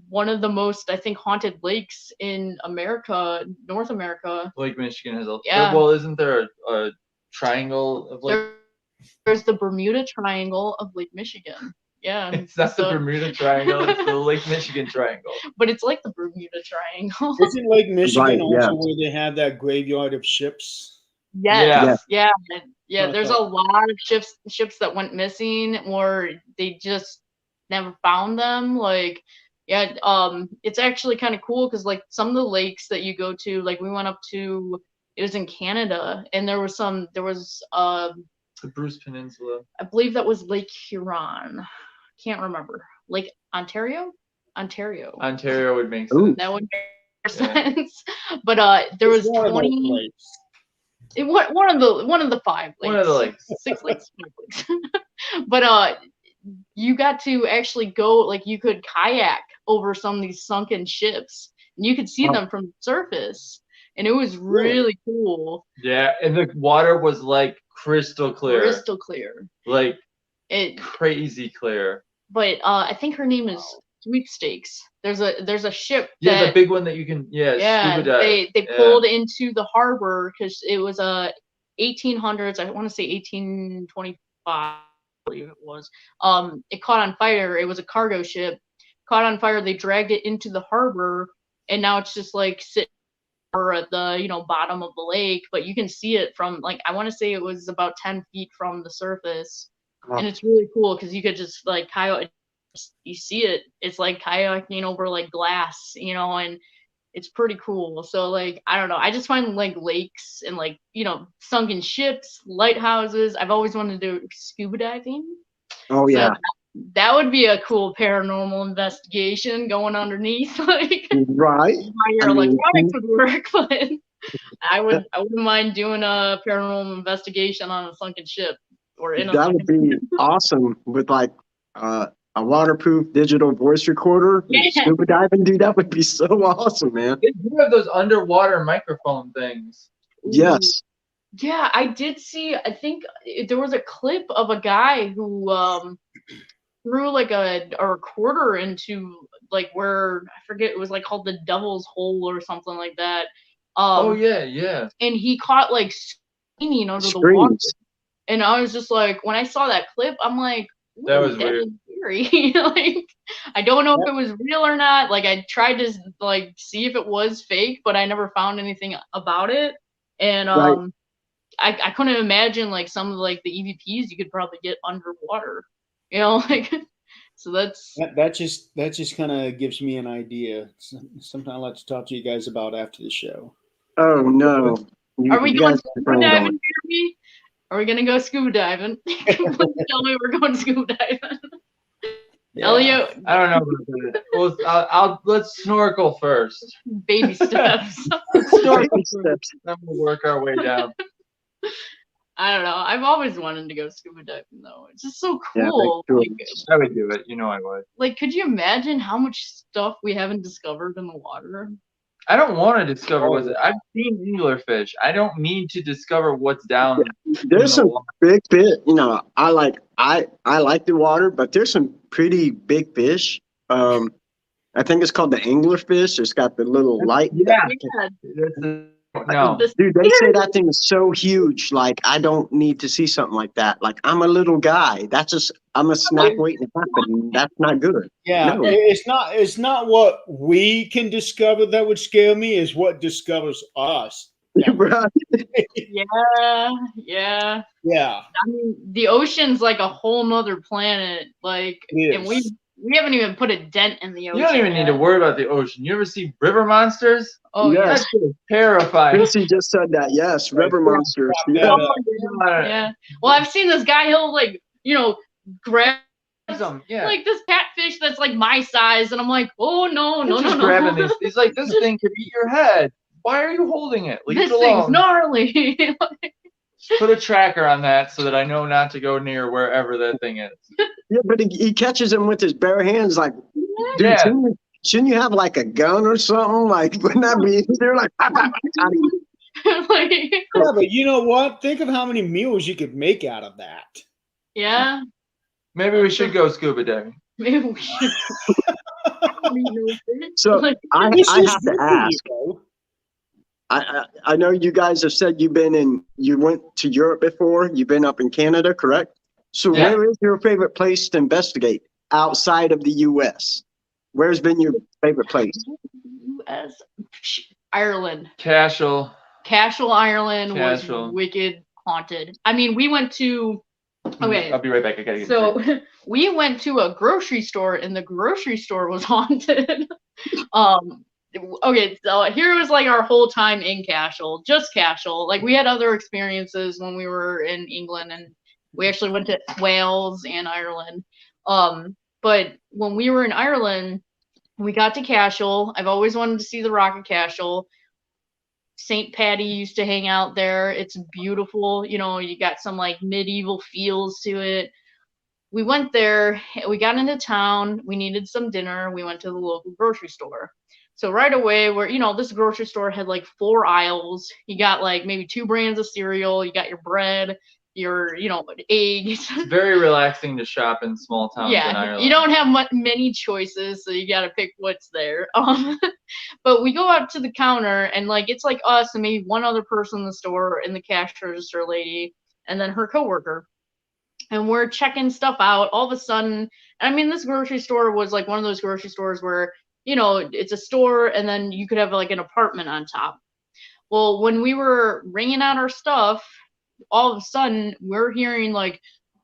one of the most, I think, haunted lakes in America, North America. Lake Michigan has a Yeah. Isn't there a triangle of like? There's the Bermuda Triangle of Lake Michigan. Yeah. It's not the Bermuda Triangle, it's the Lake Michigan Triangle. But it's like the Bermuda Triangle. Isn't Lake Michigan Right, also yeah. where they have that graveyard of ships? Yes. Yeah. Yeah. There's a lot of ships that went missing, or they just never found them. Like, yeah, it's actually kind of cool because like some of the lakes that you go to, like we went up to, it was in Canada, and there was the Bruce Peninsula. I believe that was Lake Huron. Can't remember. Lake Ontario Would make sense. Ooh. That would make sense. But there was 20. One of the 5 lakes. One of the lakes. 6 lakes. 5 lakes. But you got to actually go, like you could kayak over some of these sunken ships, and you could see them from the surface, and it was really cool. Yeah, and the water was like crystal clear. Like crazy clear. But I think her name is Sweepstakes. There's a ship. The big one that you can scuba dive. They pulled into the harbor because it was 1800s. I want to say 1825. I believe it was. It caught on fire. It was a cargo ship. Caught on fire. They dragged it into the harbor, and now it's just like sitting at the bottom of the lake. But you can see it from like I want to say it was about 10 feet from the surface. And it's really cool because you could just like kayak. You see it. It's like kayaking over like glass, and it's pretty cool. So like I don't know. I just find like lakes and like sunken ships, lighthouses. I've always wanted to do scuba diving. Oh yeah. So that would be a cool paranormal investigation going underneath, like right. how your electronics would work. But I wouldn't mind doing a paranormal investigation on a sunken ship. That would be awesome with like a waterproof digital voice recorder. Yeah. Scuba diving, dude, that would be so awesome, man. They do have those underwater microphone things. Yes. Yeah, I did see. I think there was a clip of a guy who threw like a recorder into like where I forget, it was like called the Devil's Hole or something like that. Yeah. And he caught like screaming under the water. And I was just like, when I saw that clip, I'm like, that was weird. Scary. Like, I don't know if it was real or not. Like I tried to like see if it was fake, but I never found anything about it. And Right. I couldn't imagine like some of like the EVPs you could probably get underwater. You know, like so that's That just kind of gives me an idea. Something I'd like to talk to you guys about after the show. Oh no. are we You going guys scuba are going. diving, Jeremy? Are we gonna go scuba diving? Please tell me we're going scuba diving. Yeah. Elliot, I don't know about that. Well, let's snorkel first. baby steps. Snorkel Baby first, steps. then we'll work our way down. I don't know. I've always wanted to go scuba diving though. It's just so Yeah, cool. cool. I would do it. You know I would. Like, could you imagine how much stuff we haven't discovered in the water? I don't want to discover what's. I've seen anglerfish. I don't need to discover what's down. There's some water. big fish. You know, I like the water, but there's some pretty big fish. I think it's called the anglerfish. It's got the little light. Yeah. Yeah. No. Dude, they say that thing is so huge. Like, I don't need to see something like that. Like, I'm a little guy. I'm a snack waiting to happen. That's not good. Yeah, No. it's not what we can discover that would scare me. Is what discovers us. Right. Yeah. Yeah, I mean, the ocean's like a whole nother planet. Like, it and is. we haven't even put a dent in the ocean. You don't even need to yet. worry about the ocean. You ever see river monsters? Oh Yes. yeah. That's just terrifying. Chrissy just said that. Yes, river monsters. Yeah. Yeah. Yeah. Well, I've seen this guy. He'll like, grab Yeah. like this catfish that's like my size, and I'm like, oh no, He's just grabbing these. He's like, this thing could eat your head. Why are you holding it? Leave This it thing's alone. gnarly. Just put a tracker on that so that I know not to go near wherever that thing is. Yeah, but he catches him with his bare hands. Like, dude, Yeah. shouldn't you have like a gun or something? Like, wouldn't that be? They're like, "Ah, ah, ah, ah." Like, Yeah, but you know what? Think of how many meals you could make out of that. yeah, Maybe we should go scuba diving. maybe we should. So Like, I It's have just to good, ask. you know? I know you guys have said you went to Europe before. You've been up in Canada, correct? So Yeah. where is your favorite place to investigate outside of the U.S.? Where's been your favorite place? U.S. Ireland. Cashel. Cashel, Ireland Cashel. was wicked haunted. I mean, we went to. Okay. I'll be right back. I gotta get So we went to a grocery store, and the grocery store was haunted. Okay, so here was like our whole time in Cashel, just Cashel. Like we had other experiences when we were in England, and we actually went to Wales and Ireland. But when we were in Ireland, we got to Cashel. I've always wanted to see the Rock of Cashel. St. Patty used to hang out there. It's beautiful. You know, you got some like medieval feels to it. We went there. We got into town. We needed some dinner. We went to the local grocery store. So right away, this grocery store had like 4 aisles. You got like maybe 2 brands of cereal. You got your bread, your, eggs. It's very relaxing to shop in small towns in Yeah, Ireland. you don't have many choices, so you got to pick what's there. But we go up to the counter, and like it's like us and maybe one other person in the store, and the cash register lady, and then her coworker. And we're checking stuff out. All of a sudden, I mean, this grocery store was like one of those grocery stores where, it's a store and then you could have like an apartment on top. Well, when we were ringing out our stuff, all of a sudden we're hearing like,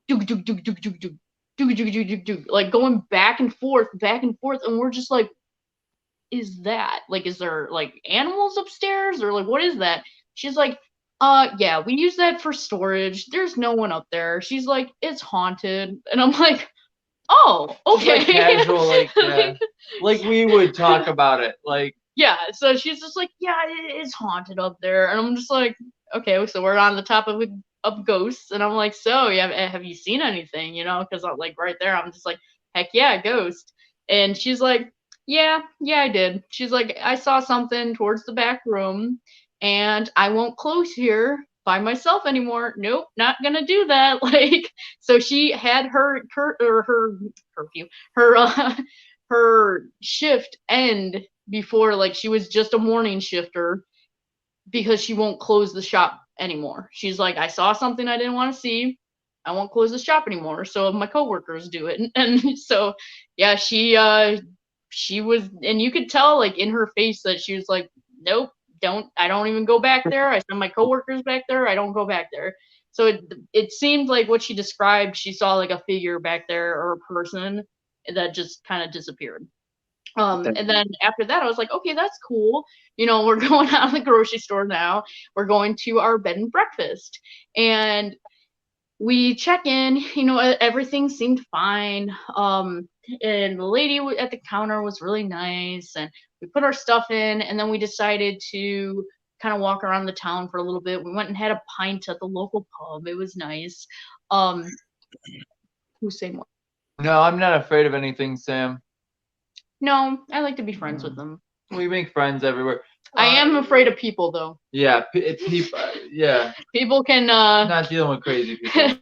dug, dug, dug, dug, dug, dug, dug, dug, dug, dug, dug, like going back and forth. And we're just like, is that? Like, is there like animals upstairs or like, what is that? She's like, yeah, we use that for storage. There's no one up there. She's like, it's haunted. And I'm like, oh, okay. Like casual, like we would talk about it. Like, yeah, so she's just like, yeah, it is haunted up there. And I'm just like, okay, so we're on the top of ghosts. And I'm like, so yeah, have you seen anything? Because like right there, I'm just like, heck yeah, ghost. And she's like, yeah, I did. She's like, I saw something towards the back room, and I won't close here by myself anymore. Nope, not gonna do that. Like, so she had her curfew, her shift end before, like she was just a morning shifter, because she won't close the shop anymore. She's like, I saw something I didn't want to see. I won't close the shop anymore. So my coworkers do it. And so, yeah, she was, and you could tell like in her face that she was like, nope, I don't even go back there. I send my coworkers back there. I don't go back there. So it seemed like what she described, she saw like a figure back there or a person that just kind of disappeared. And then after that, I was like, okay, that's cool. You know, we're going out of the grocery store now. We're going to our bed and breakfast. And we check in, you know, everything seemed fine. And the lady at the counter was really nice. And we put our stuff in, and then we decided to kind of walk around the town for a little bit. We went and had a pint at the local pub. It was nice. Who's saying what? No, I'm not afraid of anything, Sam. No, I like to be friends with them. We make friends everywhere. I am afraid of people, though. Yeah, people. Yeah. People can. Not dealing with crazy people.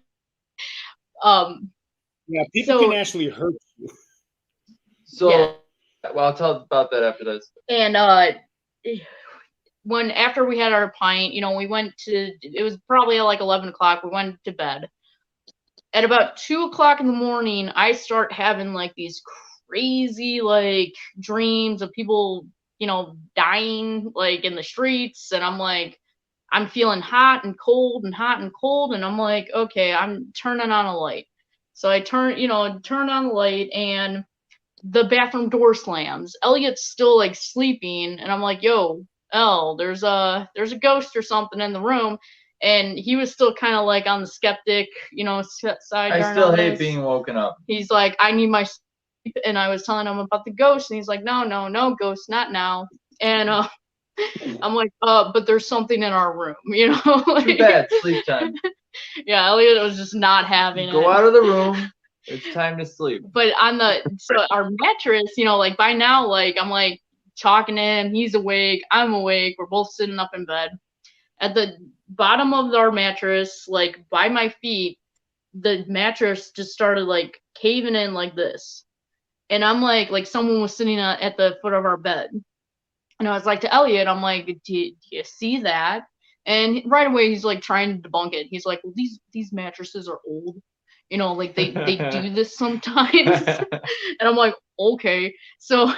Yeah, people can actually hurt you. So, Yeah. well, I'll tell about that after this. And after we had our pint, you know, we went to. It was probably at like 11 o'clock. We went to bed. At about 2 o'clock in the morning, I start having like these crazy like dreams of people, you know, dying like in the streets, and I'm like, I'm feeling hot and cold and hot and cold, and I'm like, okay, I'm turning on a light. So I turn on the light, and the bathroom door slams. Elliot's still like sleeping, and I'm like, yo, El, there's a ghost or something in the room. And he was still kind of like on the skeptic, you know, side. I still hate being woken up. He's like, I need my sleep. And I was telling him about the ghost, and he's like, no, ghost, not now. And I'm like, but there's something in our room, you know? Like, too bad, sleep time. Yeah, Elliot was just not having it. Go out of the room. It's time to sleep. But so our mattress, you know, like by now, like I'm like talking to him, he's awake, I'm awake, we're both sitting up in bed. At the bottom of our mattress, like by my feet, the mattress just started like caving in like this. And I'm like someone was sitting at the foot of our bed. And I was like to Elliot, I'm like, do you see that? And right away he's like trying to debunk it. He's like, well, these mattresses are old. You know, like they do this sometimes. And I'm like, okay. So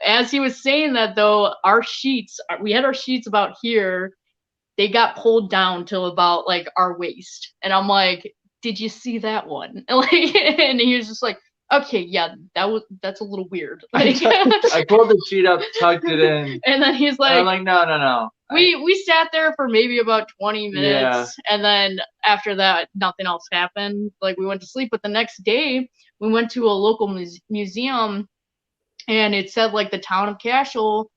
as he was saying that though, we had our sheets about here. They got pulled down till about like our waist. And I'm like, did you see that one? And he was just like, okay, yeah, that's a little weird. Like, I pulled the sheet up, tucked it in. And then he's like, I'm like, no. We sat there for maybe about 20 minutes. Yeah. And then after that, nothing else happened. Like we went to sleep. But the next day, we went to a local museum, and it said like the town of Cashel.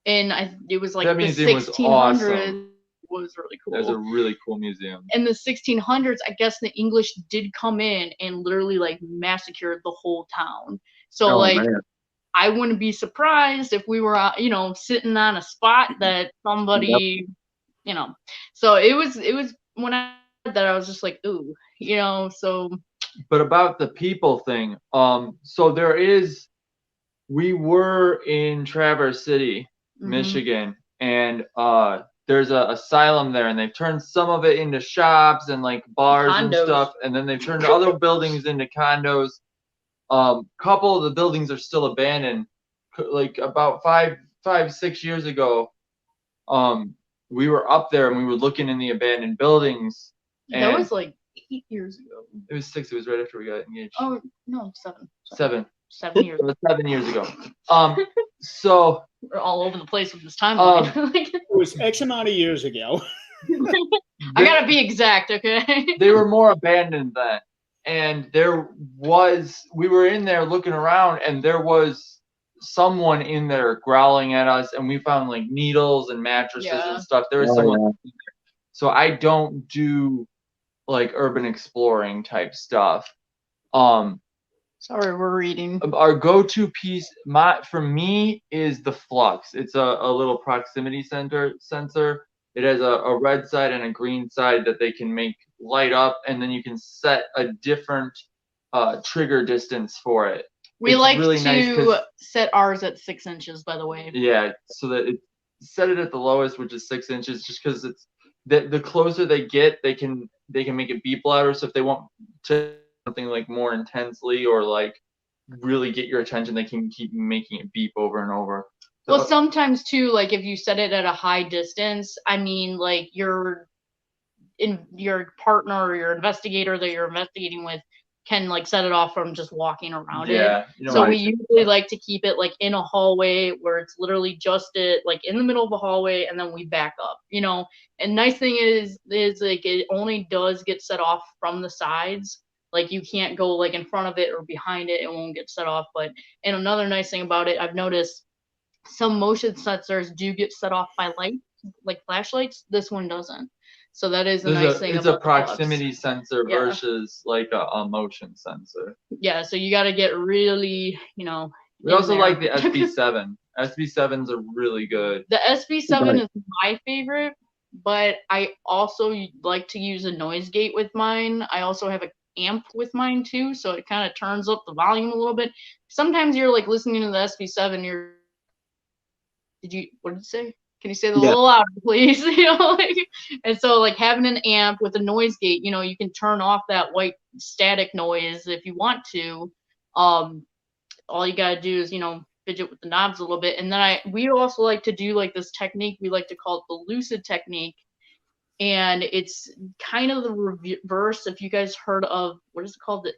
And it was like that the museum 1600s. was awesome. Was really cool. It was a really cool museum. In the 1600s, I guess the English did come in and literally like massacred the whole town. So man. I wouldn't be surprised if we were, you know, sitting on a spot that somebody, you know. So it was when I heard that, I was just like, ooh, you know. So. But about the people thing, so we were in Traverse City, Michigan, and there's a asylum there, and they've turned some of it into shops and like bars and stuff, and then they've turned other buildings into condos. Couple of the buildings are still abandoned. Like about 5-6 years ago, we were up there and we were looking in the abandoned buildings. That was like 8 years ago. It was 6. It was right after we got engaged. Oh no, 7. Sorry. 7 years. It was 7 years ago. So we're all over the place with this timeline. It was X amount of years ago. I gotta be exact, okay? They were more abandoned then, and we were in there looking around, and there was someone in there growling at us, and we found like needles and mattresses and stuff. There was someone in there. So I don't do like urban exploring type stuff. Sorry, we're reading. Our go-to piece, for me, is the Flux. It's a little proximity sensor. It has a red side and a green side that they can make light up, and then you can set a different trigger distance for it. We like really to set ours at 6 inches, by the way. Yeah, so that set it at the lowest, which is 6 inches, just because it's the closer they get, they can they can make it beep louder. So if they want to something like more intensely or like really get your attention, they can keep making it beep over and over. So, Well, sometimes too, like if you set it at a high distance, I mean, like your partner or your investigator that you're investigating with can like set it off from just walking around it. you don't So want we to- usually like to keep it like in a hallway where it's literally just it like in the middle of the hallway, and then we back up, you know. And nice thing is like it only does get set off from the sides. Like you can't go like in front of it or behind it, it won't get set off. But and another nice thing about it, I've noticed some motion sensors do get set off by light, like flashlights. This one doesn't. So that is a nice thing it's about a the Flux. proximity sensor Yeah. versus like a motion sensor. Yeah, so you got to get really, you know. We in also there. like the SB7. SB7s are really good. The SB7 Right. is my favorite, but I also like to use a noise gate with mine. I also have a amp with mine too, so it kind of turns up the volume a little bit. Sometimes you're like listening to the SB7, what did you say? Can you say that a Yeah. little louder, please? You know, like, and so like having an amp with a noise gate, you know, you can turn off that white static noise if you want to. All you gotta do is, you know, fidget with the knobs a little bit. And then we also like to do like this technique we like to call it the Lucid Technique. And it's kind of the reverse. If you guys heard of, what is it called? The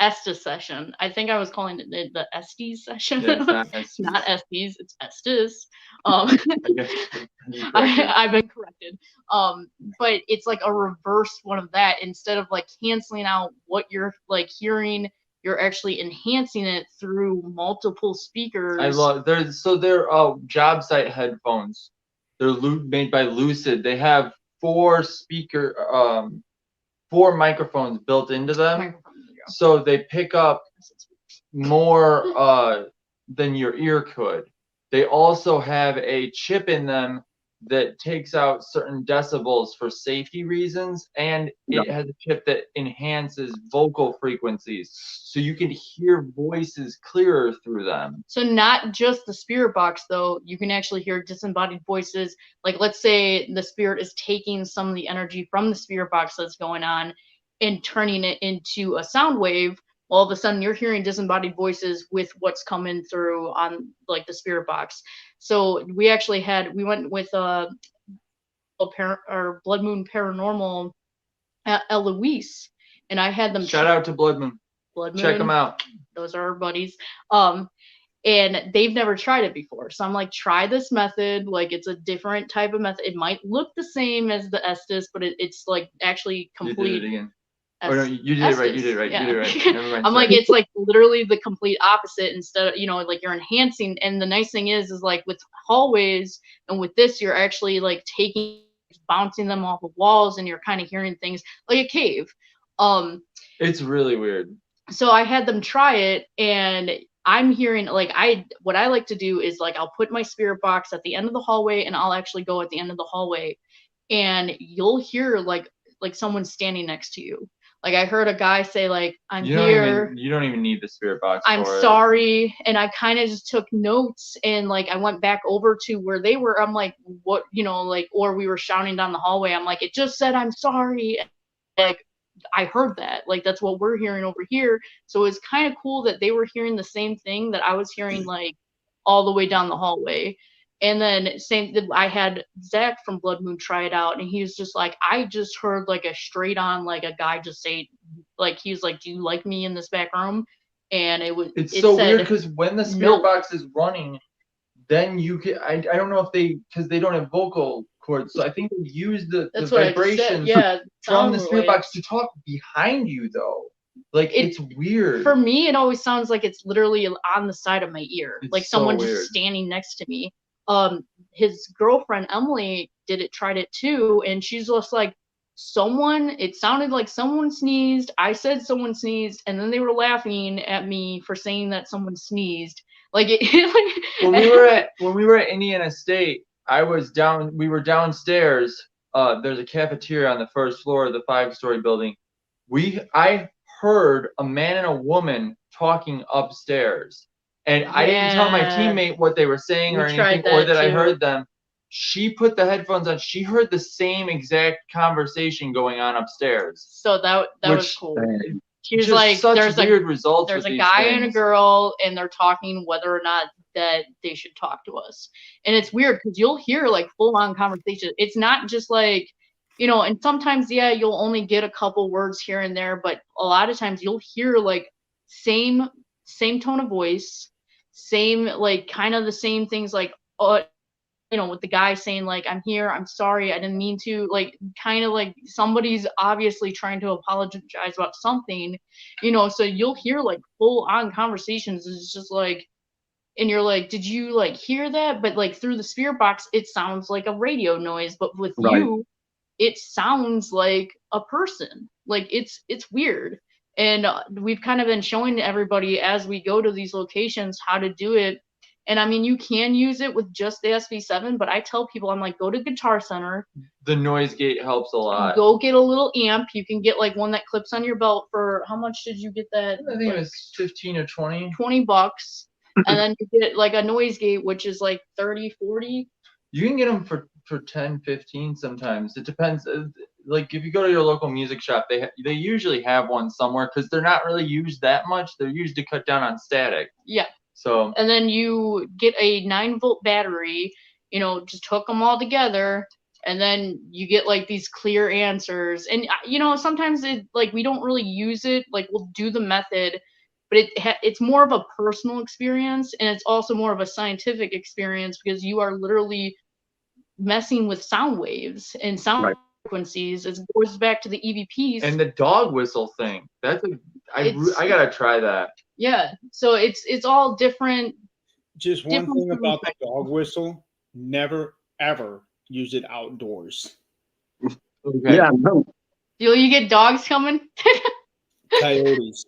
Estes session. I think I was calling it the Estes session. Yeah, it's not Estes. Not Estes, it's Estes. I've been corrected. But it's like a reverse one of that. Instead of like canceling out what you're like hearing, you're actually enhancing it through multiple speakers. I love they're job site headphones. They're made by Lucid. They have 4 microphones built into them, so they pick up more than your ear could. They also have a chip in them that takes out certain decibels for safety reasons, and it has a chip that enhances vocal frequencies, so you can hear voices clearer through them. So not just the spirit box, though. You can actually hear disembodied voices. Like, let's say the spirit is taking some of the energy from the spirit box that's going on and turning it into a sound wave. All of a sudden, you're hearing disembodied voices with what's coming through on like the spirit box. So we went with Blood Moon Paranormal at Eloise, and I had them Shout out to Blood Moon. Check them out. Those are our buddies. And they've never tried it before. So I'm like, try this method. Like, it's a different type of method. It might look the same as the Estes, but it's like actually complete. You did it again. Oh, no, you did it right. You did it right. Yeah. You did it right. Never mind. I'm like, it's like literally the complete opposite. Instead of, you know, like you're enhancing. And the nice thing is like with hallways and with this, you're actually like bouncing them off of walls, and you're kind of hearing things like a cave. It's really weird. So I had them try it, and I'm hearing like what I like to do is like I'll put my spirit box at the end of the hallway, and I'll actually go at the end of the hallway, and you'll hear like someone standing next to you. Like I heard a guy say like, I'm here. You don't even need the spirit box. I'm sorry. And I kind of just took notes, and like I went back over to where they were. I'm like, what, you know, like, or we were shouting down the hallway. I'm like, it just said I'm sorry. Like I heard that. Like that's what we're hearing over here. So it's kind of cool that they were hearing the same thing that I was hearing like all the way down the hallway. And then I had Zach from Blood Moon try it out, and he was just like, I just heard like a straight on like a guy just say, like he was like, do you like me in this back room? And it so weird because when the spirit box is running, then you can I don't know if because they don't have vocal cords, so I think they use the vibrations from the spirit box to talk behind you though. Like it's weird. For me, it always sounds like it's literally on the side of my ear, like someone just standing next to me. His girlfriend Emily tried it too, and she's just like, it sounded like someone sneezed. I said someone sneezed, and then they were laughing at me for saying that someone sneezed. Like when we were at Indiana State, we were downstairs. There's a cafeteria on the first floor of the 5-story building. I heard a man and a woman talking upstairs. And I didn't tell my teammate what they were saying or anything, or that I heard them. she put the headphones on. She heard the same exact conversation going on upstairs. So that was Which- cool. Dang. She was Just like, such there's weird results. there's with a these guy and a things. girl, and they're talking whether or not that they should talk to us. And it's weird because you'll hear like full on conversation. It's not just like, you know, and sometimes, yeah, you'll only get a couple words here and there, but a lot of times you'll hear like same tone of voice, same, like kind of the same things, like, you know, with the guy saying like, I'm here, I'm sorry, I didn't mean to, like, kind of like somebody's obviously trying to apologize about something, you know, so you'll hear like full on conversations. It's just like, and you're like, did you like hear that? But like through the spirit box, it sounds like a radio noise, but with Right. you, it sounds like a person. Like it's weird. And we've kind of been showing everybody as we go to these locations how to do it. And I mean, you can use it with just the SV7, but I tell people, I'm like, go to Guitar Center, The noise gate helps a lot. go get a little amp. You can get like one that clips on your belt for, how much did you get that? I think it was 15 or 20. $20. And then you get like a noise gate, which is like 30, 40. You can get them for 10, 15 sometimes. It depends. Like if you go to your local music shop, they usually have one somewhere because they're not really used that much. They're used to cut down on static. Yeah. So And then you get a 9-volt battery, you know, just hook them all together. And then you get like these clear answers. And, you know, sometimes it like we don't really use it. Like we'll do the method, but it's more of a personal experience. And it's also more of a scientific experience because you are literally messing with sound waves and sound Right. frequencies. It goes back to the EVPs. and the dog whistle thing. That's I gotta try that. Yeah. So it's all different. Just one Different thing about the things. dog whistle: never ever use it outdoors. Okay. Yeah, no. You get dogs coming? Coyotes.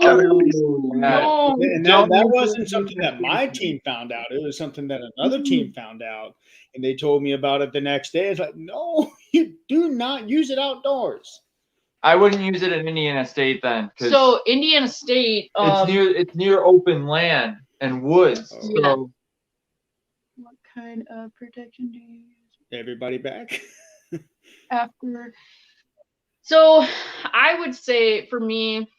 Coyotes. No. And that wasn't something that my team found out. It was something that another team found out. And they told me about it the next day. It's like, no, you do not use it outdoors. I wouldn't use it in Indiana State then. 'Cause So Indiana State, it's near open land and woods. Oh. So Yeah. What kind of protection do you use Everybody back. after? So I would say for me,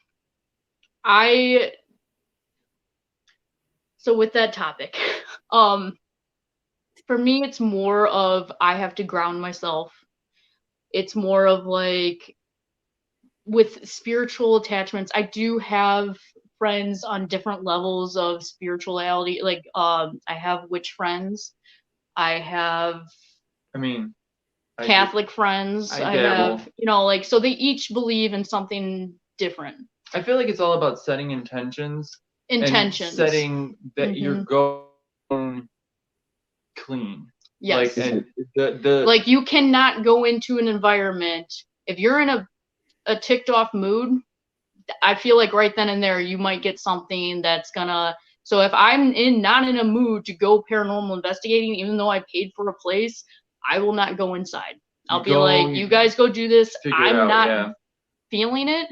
so with that topic, for me, it's more of I have to ground myself. It's more of like with spiritual attachments, I do have friends on different levels of spirituality. Like I have witch friends. I have I mean, Catholic friends. I I dabble. have, you know, like, so they each believe in something different. I feel like it's all about setting intentions. Intentions. And setting that you're going clean. Yes. Like and the Like you cannot go into an environment if you're in a ticked off mood. I feel like right then and there you might get something that's gonna. So if I'm not in a mood to go paranormal investigating, even though I paid for a place, I will not go inside. I'll be like, you guys go do this. I'm not feeling it.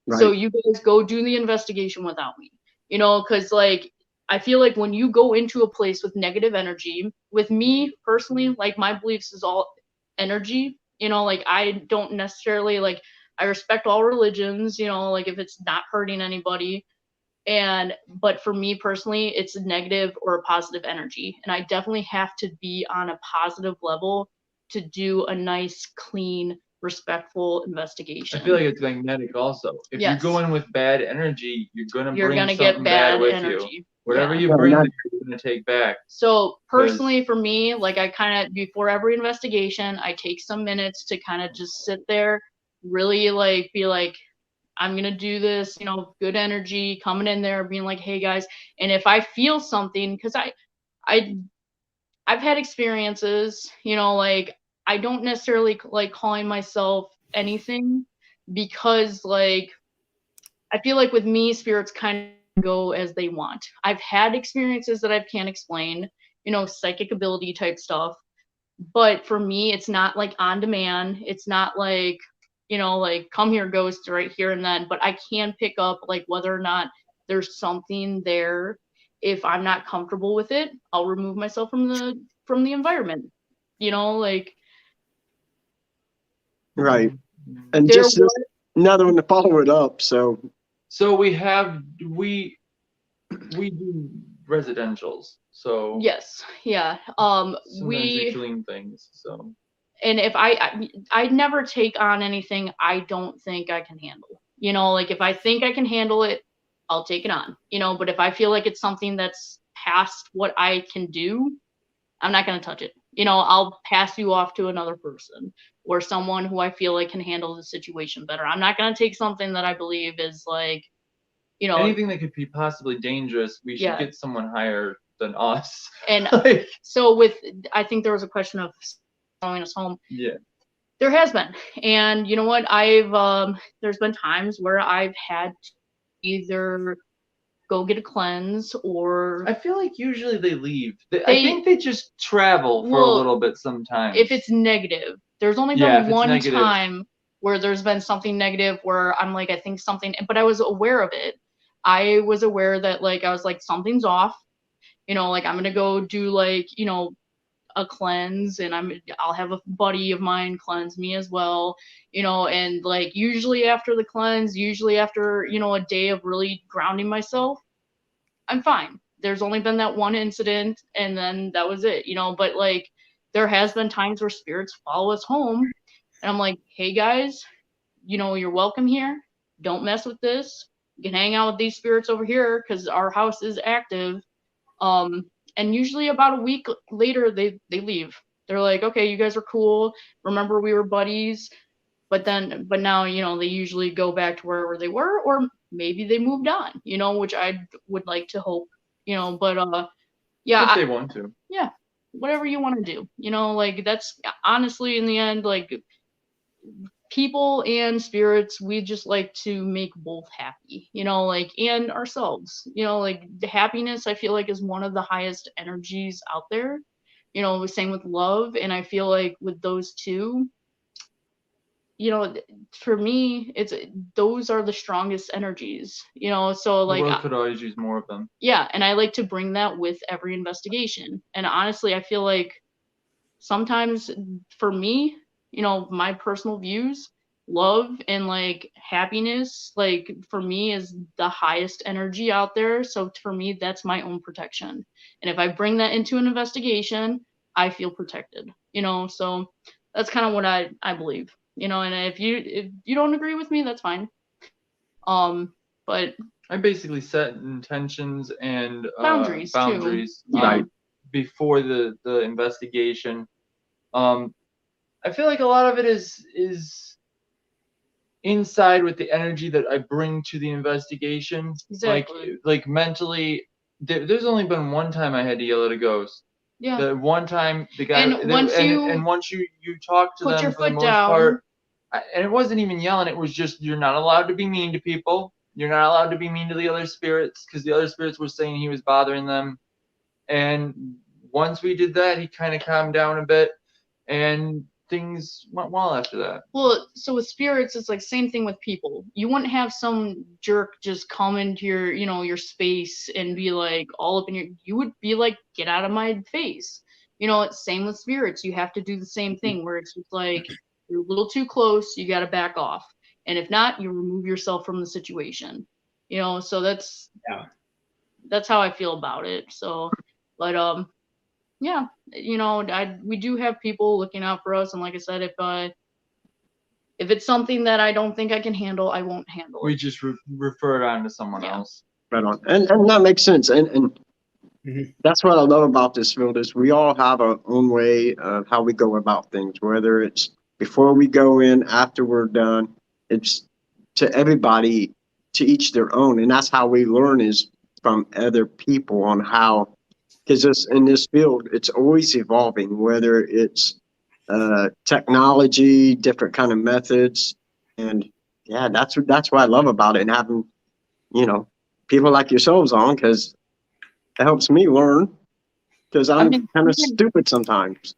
Right. So you guys go do the investigation without me. You know, because like I feel like when you go into a place with negative energy, with me personally, like my beliefs is all energy. You know, like I don't necessarily like, I respect all religions, you know, like if it's not hurting anybody. But for me personally, it's a negative or a positive energy. And I definitely have to be on a positive level to do a nice, clean, respectful investigation. I feel like it's magnetic also. If you go in with bad energy, you're gonna get bad with energy. You. Whatever you bring, you're gonna take back. So personally for me, like I kind of, before every investigation, I take some minutes to kind of just sit there, really like be like, I'm gonna do this, you know, good energy, coming in there, being like, hey guys, and if I feel something, because I've had experiences, you know, like I don't necessarily like calling myself anything because like I feel like with me, spirits kind of go as they want. I've had experiences that I can't explain, you know, psychic ability type stuff, but for me, it's not like on demand. It's not like, you know, like come here, ghost, right here and then, but I can pick up like whether or not there's something there. If I'm not comfortable with it, I'll remove myself from the from the environment. Like Right. And there just this, another one to follow it up. So we do residentials. So yes, yeah. sometimes we We clean things. So and if I never take on anything I don't think I can handle. Like if I think I can handle it, I'll take it on. But if I feel like it's something that's past what I can do, I'm not going to touch it. I'll pass you off to another person or someone who I feel like can handle the situation better. I'm not going to take something that I believe is like, anything that could be possibly dangerous, we should Yeah. get someone higher than us. And Like, so I think there was a question of following us home. yeah. There has been. And you know what? There's been times where I've had to either go get a cleanse or I feel like usually they leave. I think they just travel for a Well, little bit sometimes. if it's negative. There's only Yeah, if been it's one negative. time where there's been something negative where I'm like, I think something, but I was aware of it. I was aware that like, I was like, something's off, like I'm going to go do like, a cleanse and I'll have a buddy of mine cleanse me as well, and like usually after the cleanse, usually after, a day of really grounding myself, I'm fine. There's only been that one incident and then that was it, but like there has been times where spirits follow us home and I'm like, hey guys, you're welcome here. Don't mess with this. You can hang out with these spirits over here because our house is active. And usually about a week later they leave. They're like, okay, you guys are cool. Remember we were buddies. But now, they usually go back to wherever they were, or maybe they moved on, which I would like to hope, but yeah, if they want to. yeah, whatever you want to do, like that's honestly in the end, like people and spirits, we just like to make both happy, like, and ourselves, like the happiness I feel like is one of the highest energies out there, same with love. And I feel like with those two, for me, those are the strongest energies, so like The world could always use more of them. yeah, and I like to bring that with every investigation. And honestly, I feel like sometimes for me, my personal views, love and like happiness, like for me is the highest energy out there. So for me, that's my own protection. And if I bring that into an investigation, I feel protected, so that's kind of what I believe, and if you don't agree with me, that's fine. But I basically set intentions and boundaries too. Right. Before the investigation. I feel like a lot of it is inside with the energy that I bring to the investigation. Exactly. Like mentally, there's only been one time I had to yell at a ghost. Yeah. The one time the guy And once you talk to put them your for the foot most down. part, and it wasn't even yelling. It was just, you're not allowed to be mean to people. You're not allowed to be mean to the other spirits, because the other spirits were saying he was bothering them. And once we did that, he kind of calmed down a bit, and things went well after that. Well, so with spirits, it's like same thing with people. You wouldn't have some jerk just come into your, your space and be like all up in your. You would be like, get out of my face. It's same with spirits. You have to do the same thing where it's just like you're a little too close. You got to back off, and if not, you remove yourself from the situation. So that's how I feel about it. So, but yeah, we do have people looking out for us, and like I said, if it's something that I don't think I can handle, I won't handle it. We just refer it on to someone else. Right on. And that makes sense. And that's what I love about this field is we all have our own way of how we go about things, whether it's before we go in, after we're done. It's to everybody, to each their own. And that's how we learn, is from other people on how, because in this field, it's always evolving, whether it's technology, different kind of methods. And yeah, that's what I love about it, and having, people like yourselves on, because it helps me learn, because I'm kind of stupid sometimes.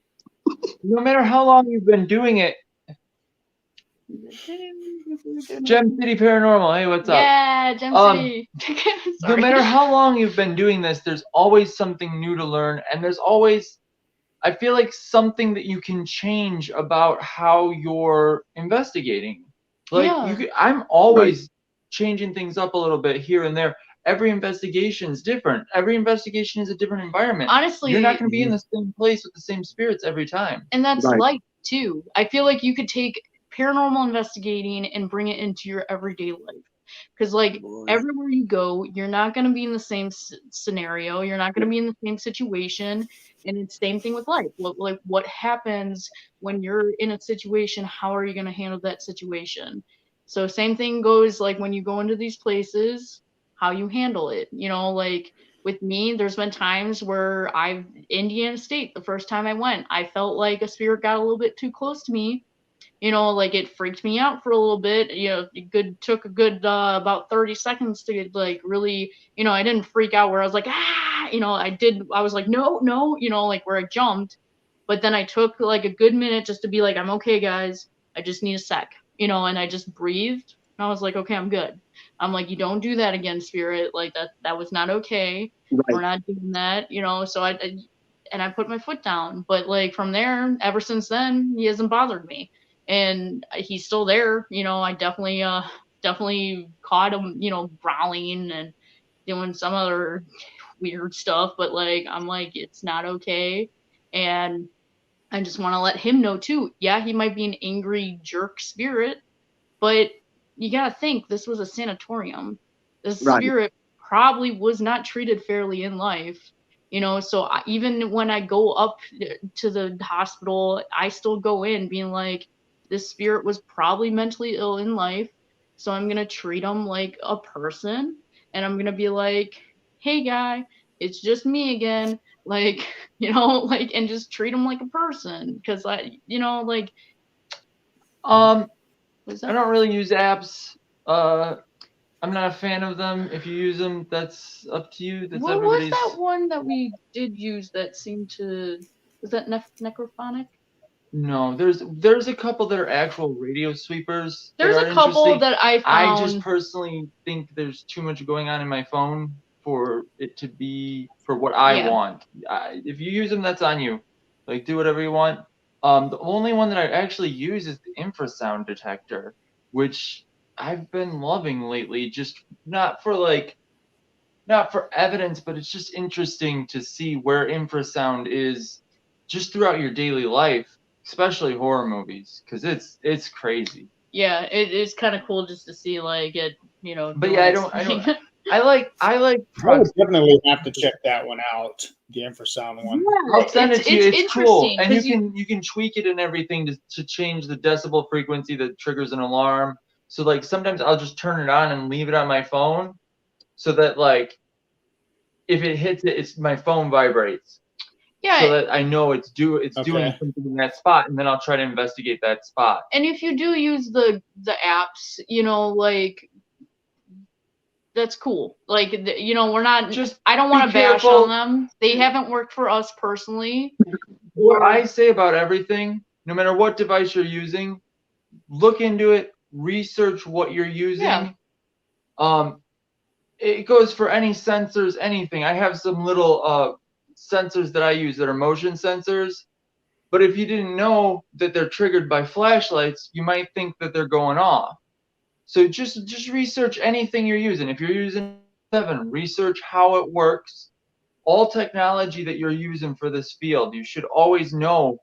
No matter how long you've been doing it. Gem City Paranormal, hey, what's up? Yeah, Gem City. No matter how long you've been doing this, there's always something new to learn, and there's always, I feel like something that you can change about how you're investigating. Like Yeah. I'm always changing things up a little bit here and there. Every investigation is different. Every investigation is a different environment. Honestly, you're not going to be in the same place with the same spirits every time. and that's Right. life too. I feel like you could take paranormal investigating and bring it into your everyday life. Because, like, everywhere you go, you're not going to be in the same scenario. You're not going to be in the same situation. And it's same thing with life. Like, what happens when you're in a situation? How are you going to handle that situation? So, same thing goes, like, when you go into these places, how you handle it. You know, like, with me, there's been times where Indiana State, the first time I went, I felt like a spirit got a little bit too close to me. You know, like it freaked me out for a little bit. You know, took a good about 30 seconds to get, like, really, you know, I didn't freak out where I was like, ah, you know, I was like, no, no, you know, like where I jumped. But then I took like a good minute just to be like, I'm okay, guys. I just need a sec, you know, and I just breathed. And I was like, okay, I'm good. I'm like, you don't do that again, spirit. Like that was not okay. We're Right. not doing that, you know. So and I put my foot down. But like from there, ever since then, he hasn't bothered me, and he's still there. You know, I definitely caught him, you know, growling and doing some other weird stuff. But like, I'm like, it's not okay, and I just want to let him know too. Yeah, he might be an angry jerk spirit, but you gotta think this was a sanatorium. This Right. spirit probably was not treated fairly in life, you know. So even when I go up to the hospital, I still go in being like, this spirit was probably mentally ill in life, so I'm gonna treat him like a person, and I'm gonna be like, hey guy, it's just me again, like, you know, like, and just treat him like a person, because you know, like, was I that? don't really use apps. I'm not a fan of them. If you use them, that's up to you. That's What was everybody's. that one that we did use that seemed to, was that necrophonic? No, there's a couple that are actual radio sweepers that There's are a couple interesting. that I I just found. personally think there's too much going on in my phone for it to be for what I Yeah. want. If you use them, that's on you. Like, do whatever you want. The only one that I actually use is the Infrasound Detector, which I've been loving lately. Just not for evidence, but it's just interesting to see where infrasound is just throughout your daily life, especially horror movies, because it's crazy. Yeah, it is kind of cool just to see, like, it, you know, But doing yeah, its thing. I like I would definitely have to check that one out, the infrasound one. I'll send it to you. It's cool, interesting, and you 'cause can tweak it and everything to change the decibel frequency that triggers an alarm. So like sometimes I'll just turn it on and leave it on my phone, so that like if it hits it, it's my phone vibrates. yeah, So that I know it's doing Okay. something in that spot, and then I'll try to investigate that spot. and if you do use the apps, you know, like, that's cool. Like, you know, we're not. Just I don't be want to bash on careful. them. They haven't worked for us personally. What I say about everything, no matter what device you're using, look into it, research what you're using. Yeah. It goes for any sensors, anything. I have some little sensors that I use that are motion sensors. But if you didn't know that they're triggered by flashlights, you might think that they're going off. So just research anything you're using. If you're using 7, research how it works. All technology that you're using for this field, you should always know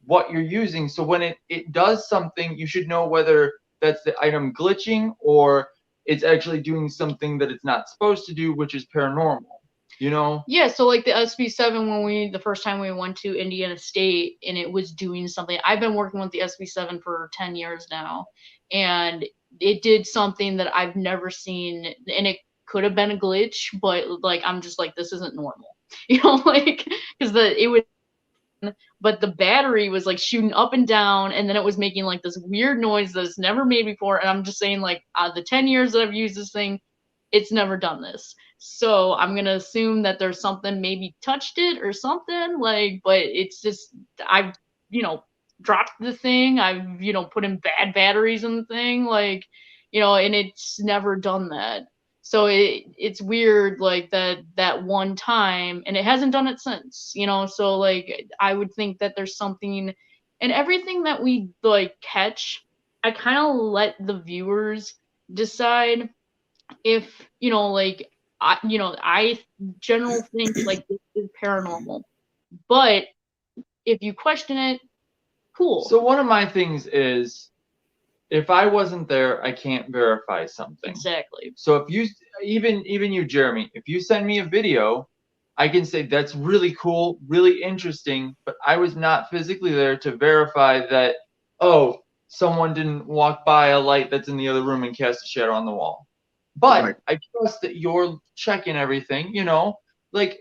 what you're using. So when it does something, you should know whether that's the item glitching or it's actually doing something that it's not supposed to do, which is paranormal. You know? Yeah, so like the SB7, when the first time we went to Indiana State and it was doing something. I've been working with the SB7 for 10 years now, and it did something that I've never seen, and it could have been a glitch, but like I'm just like, this isn't normal. You know, like, because it was, but the battery was like shooting up and down, and then it was making like this weird noise that it's never made before. And I'm just saying, like, the 10 years that I've used this thing, it's never done this. So I'm gonna assume that there's something, maybe touched it or something, like, but it's just, I've, you know, dropped the thing, I've, you know, put in bad batteries in the thing, like, you know, and it's never done that. So it's weird, like that one time, and it hasn't done it since, you know. So like I would think that there's something, and everything that we like catch, I kind of let the viewers decide if, you know, like I general think like this is paranormal, but if you question it, cool. So one of my things is, if I wasn't there, I can't verify something. Exactly. So if you, even you, Jeremy, if you send me a video, I can say that's really cool, really interesting, but I was not physically there to verify that, oh, someone didn't walk by a light that's in the other room and cast a shadow on the wall. But Right. I trust that you're checking everything, you know, like,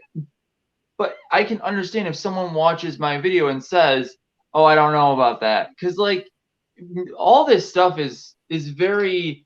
but I can understand if someone watches my video and says, oh, I don't know about that. Because, like, all this stuff is very,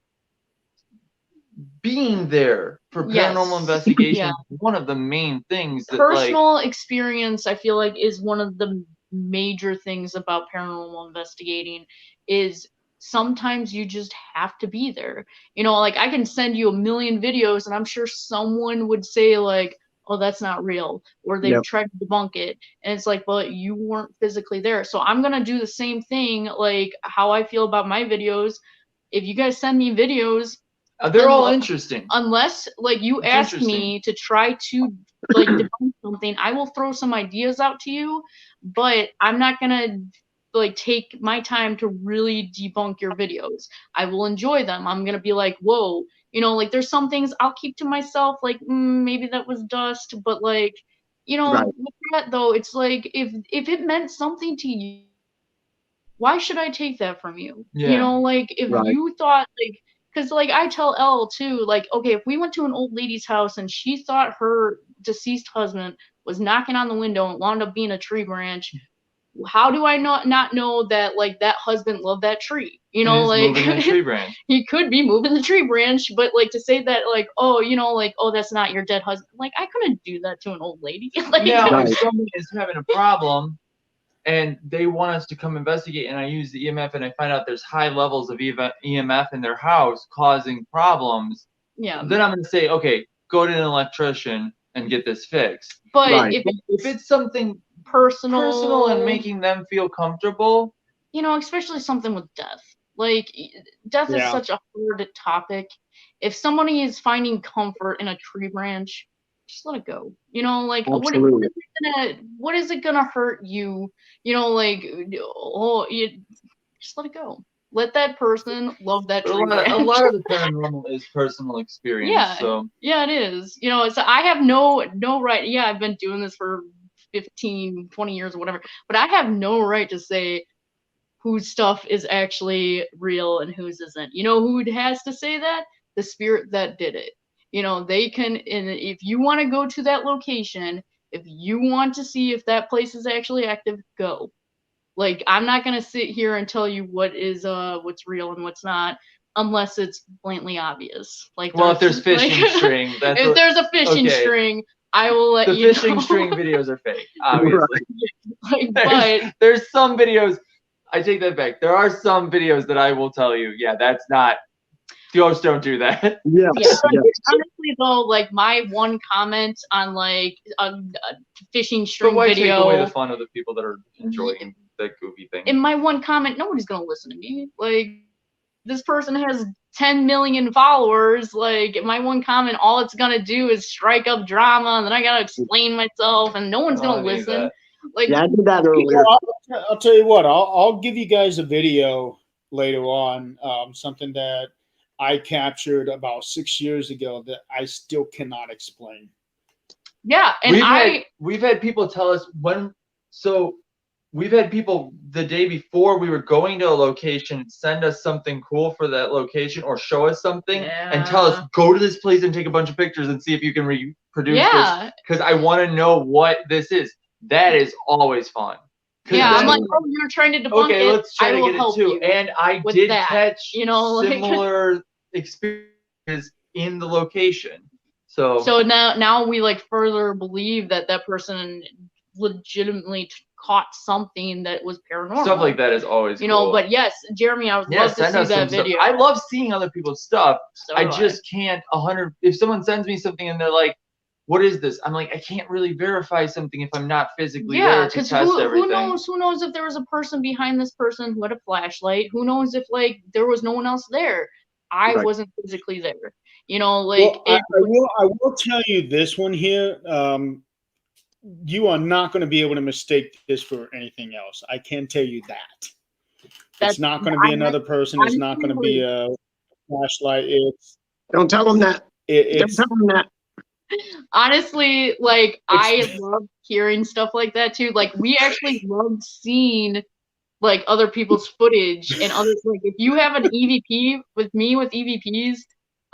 being there for paranormal Yes. investigation Yeah. is one of the main things that, Personal experience, I feel like, is one of the major things about paranormal investigating. Is sometimes you just have to be there. You know, like I can send you a million videos and I'm sure someone would say like, oh, that's not real, or they've Yep. tried to debunk it, and it's like, but you weren't physically there. So I'm gonna do the same thing, like how I feel about my videos. If you guys send me videos, they're all unless- interesting. unless like you It's ask interesting. me to try to like debunk something, I will throw some ideas out to you, but I'm not gonna like take my time to really debunk your videos. I will enjoy them. I'm gonna be like, whoa, you know, like there's some things I'll keep to myself, like maybe that was dust, but like, you know, Right. with that though, it's like if it meant something to you, why should I take that from you? You Yeah. know, like if Right. you thought like, because like I tell Elle too, like, okay, if we went to an old lady's house and she thought her deceased husband was knocking on the window and wound up being a tree branch, how do I not know that like that husband loved that tree? You know, And like moving that tree branch. he could be moving the tree branch, but like to say that like, oh, you know, like, oh, that's not your dead husband. Like I couldn't do that to an old lady. Like Now, Right. if someone is having a problem and they want us to come investigate, and I use the EMF and I find out there's high levels of EMF in their house causing problems, yeah. then I'm going to say, okay, go to an electrician and get this fixed. But Right. if If it's something personal and making them feel comfortable, you know, especially something with death. Like death is Yeah. such a hard topic. If somebody is finding comfort in a tree branch, just let it go. You know, like Absolutely. what is it gonna hurt you? You know, like just let it go. Let that person love that but tree a branch. lot of the paranormal is personal experience. Yeah. So Yeah, it is. You know, so I have no right. Yeah, I've been doing this for 15, 20 years or whatever, but I have no right to say whose stuff is actually real and whose isn't. You know who has to say that? The spirit that did it. You know, they can, and if you want to go to that location, if you want to see if that place is actually active, go. Like, I'm not gonna sit here and tell you what's real and what's not, unless it's blatantly obvious. Like, well, if there's fishing like, string, that's if what, there's a fishing okay. string, I will let the you fishing know. string videos are fake, obviously. Like, but There's some videos, I take that back. There are some videos that I will tell you, yeah, that's not, ghosts don't do that. Yes. yeah, Yes. honestly though, like my one comment on like a fishing But string why take away video, the fun of the people that are enjoying that goofy thing? in my one comment, nobody's gonna listen to me. Like this person has 10 million followers. Like my one comment, all it's gonna do is strike up drama, and then I gotta explain myself, and no one's I don't gonna need listen. that. Like Yeah, I did that earlier. Well, I'll tell you what. I'll give you guys a video later on. Something that I captured about 6 years ago that I still cannot explain. yeah, and We've had people tell us we've had people the day before we were going to a location send us something cool for that location or show us something and tell us, go to this place and take a bunch of pictures and see if you can reproduce this, because I want to know what this is. That is always fun. Yeah, I'm then, like, oh, you're trying to debunk okay, it. let's try I to will get it help too. you And I with did that, catch you know, like similar experiences in the location. So now we like further believe that that person legitimately caught something that was paranormal. Stuff like that is always cool. But yes, Jeremy, I would love to send see us some that stuff. video. I love seeing other people's stuff. So I do just can't if someone sends me something and they're like, what is this? I'm like, I can't really verify something if I'm not physically there to test everything. Who knows if there was a person behind this person who had a flashlight? Who knows if like there was no one else there? I wasn't physically there. Well, I will tell you this one here. You are not going to be able to mistake this for anything else. I can tell you that. It's not going to be another person. It's not going to be a flashlight. Don't tell them that. Don't tell them that. Honestly, like I love hearing stuff like that too. Like we actually loved seeing like other people's footage and others. Like if you have an EVP with me with EVPs,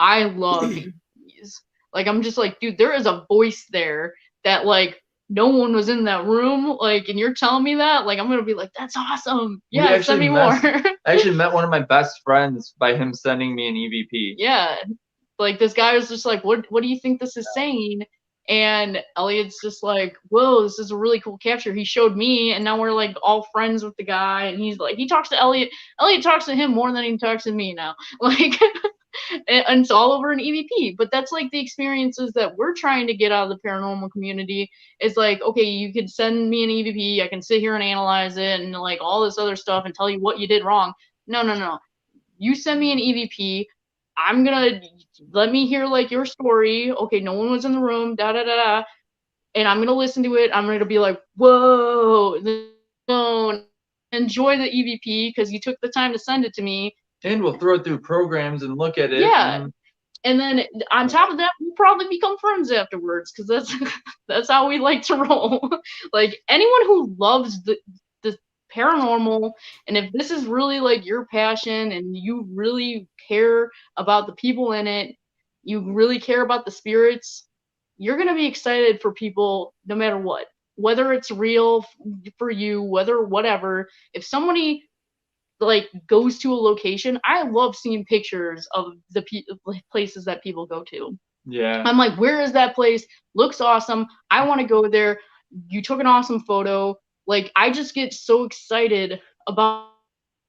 I love EVPs. Like I'm just like, dude, there is a voice there that like no one was in that room. Like, and you're telling me that, like I'm gonna be like, that's awesome. Yeah, send me more. I actually met one of my best friends by him sending me an EVP. Yeah. Like this guy was just like, what do you think this is saying? And Elliot's just like, whoa, this is a really cool capture. He showed me, and now we're like all friends with the guy. And he's like, he talks to Elliot. Elliot talks to him more than he talks to me now. Like, and it's all over an EVP. But that's like the experiences that we're trying to get out of the paranormal community. Is like, okay, you could send me an EVP. I can sit here and analyze it and like all this other stuff and tell you what you did wrong. No. You send me an EVP. I'm gonna let me hear like your story. Okay, no one was in the room, and I'm gonna listen to it. I'm gonna be like, whoa, enjoy the EVP because you took the time to send it to me. And we'll throw it through programs and look at it. Yeah. And then on top of that, we'll probably become friends afterwards because that's how we like to roll. Like anyone who loves the paranormal, and if this is really like your passion and you really care about the people in it, you really care about the spirits, you're going to be excited for people no matter what, whether it's real for you, whether whatever. If somebody like goes to a location, I love seeing pictures of the places that people go to. Yeah, I'm like, where is that place? Looks awesome. I want to go there. You took an awesome photo. Like, I just get so excited about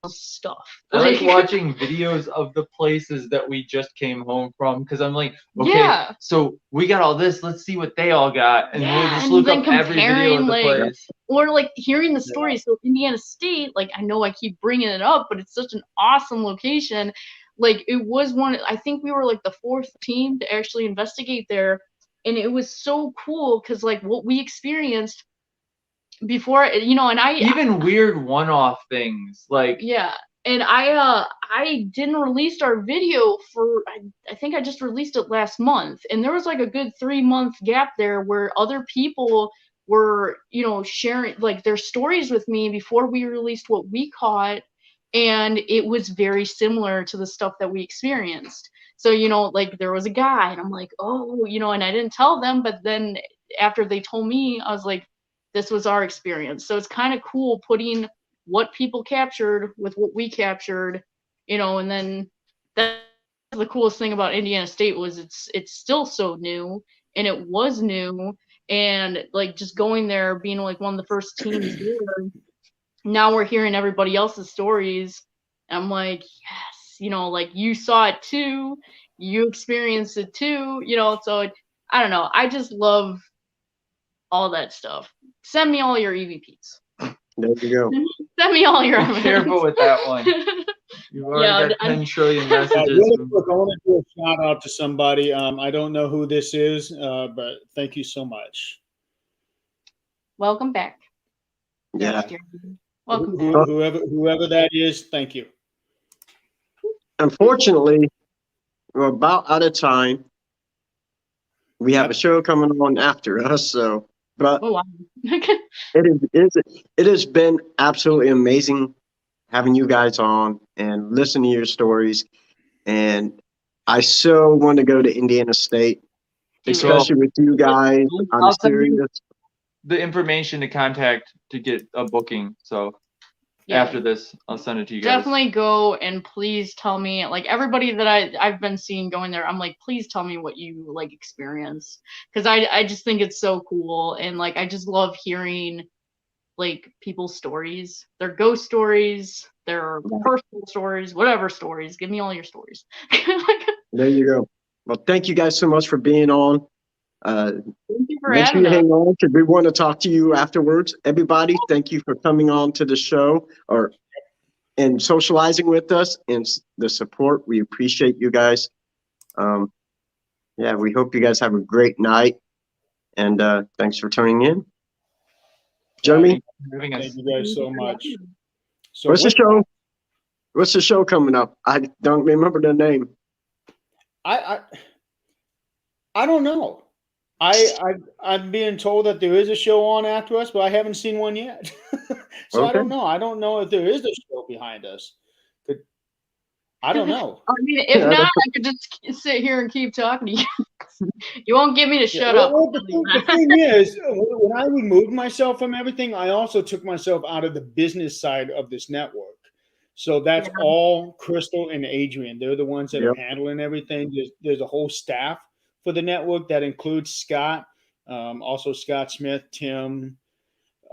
stuff. I like watching videos of the places that we just came home from because I'm like, okay, so we got all this. Let's see what they all got, and we'll just look up every video of the place. Or like hearing the stories. So Indiana State, like I know I keep bringing it up, but it's such an awesome location. Like it was I think we were like the 4th team to actually investigate there, and it was so cool because like what we experienced before, and I weird one-off things like and I didn't release our video for I think I just released it last month, and there was like a good 3-month gap there where other people were sharing like their stories with me before we released what we caught, and it was very similar to the stuff that we experienced. So like there was a guy, and I'm like, oh, and I didn't tell them, but then after they told me, I was like, this was our experience. So it's kind of cool putting what people captured with what we captured, and then that's the coolest thing about Indiana State was it's still so new, and it was new, and like just going there, being like one of the first teams there, now we're hearing everybody else's stories. And I'm like, yes, like you saw it too, you experienced it too, so I don't know. I just love all that stuff. Send me all your EVPs. There you go. Send me all your evidence. Be careful with that one. You've already got 10 trillion messages. I want to do a shout out to somebody. I don't know who this is, but thank you so much. Welcome back. Yeah. Welcome back. Whoever that is, thank you. Unfortunately, we're about out of time. We have a show coming on after us, so. But wow. it has been absolutely amazing having you guys on and listening to your stories. And I so want to go to Indiana State, especially with you guys. I'm serious. The information to contact to get a booking. So after this, I'll send it to you guys. Definitely go, and please tell me, like everybody that I've been seeing going there, I'm like, please tell me what you like experienced, because I just think it's so cool, and like I just love hearing like people's stories, their ghost stories, their personal stories, whatever stories. Give me all your stories. There you go. Well, thank you guys so much for being on. Thank you for Make sure having you us. hang on because we want to talk to you afterwards. Everybody, thank you for coming on to the show and socializing with us and the support. We appreciate you guys. Yeah, we hope you guys have a great night. And thanks for tuning in. Jeremy, Having us. Thank you guys so much. So what's the show? What's the show coming up? I don't remember the name. I don't know. I'm being told that there is a show on after us, but I haven't seen one yet. So I Okay. don't know. I don't know if there is a show behind us. I don't know. I mean, if not, I could just sit here and keep talking to you. You won't get me to shut up. Well, the thing is, when I removed myself from everything, I also took myself out of the business side of this network. So that's all Crystal and Adrian. They're the ones that are handling everything. There's a whole staff for the network that includes Scott, also Scott Smith, Tim,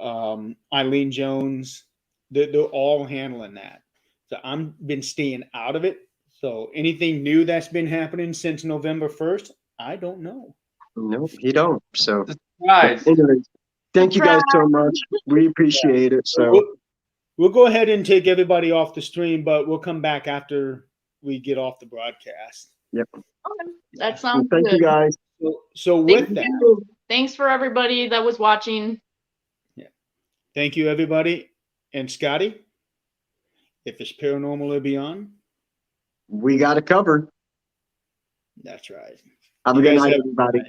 Eileen Jones. They're all handling that. So I've been staying out of it. So anything new that's been happening since November 1st, I don't know. No, you don't. So, Guys, anyways, thank you guys so much. We appreciate it. So, we'll go ahead and take everybody off the stream, but we'll come back after we get off the broadcast. yep. Okay. That sounds Thank good. you guys. So with that, Thanks for everybody that was watching. thank you, everybody. And Scotty, if it's paranormal or beyond, We got it covered. that's right. Have a good night, everybody.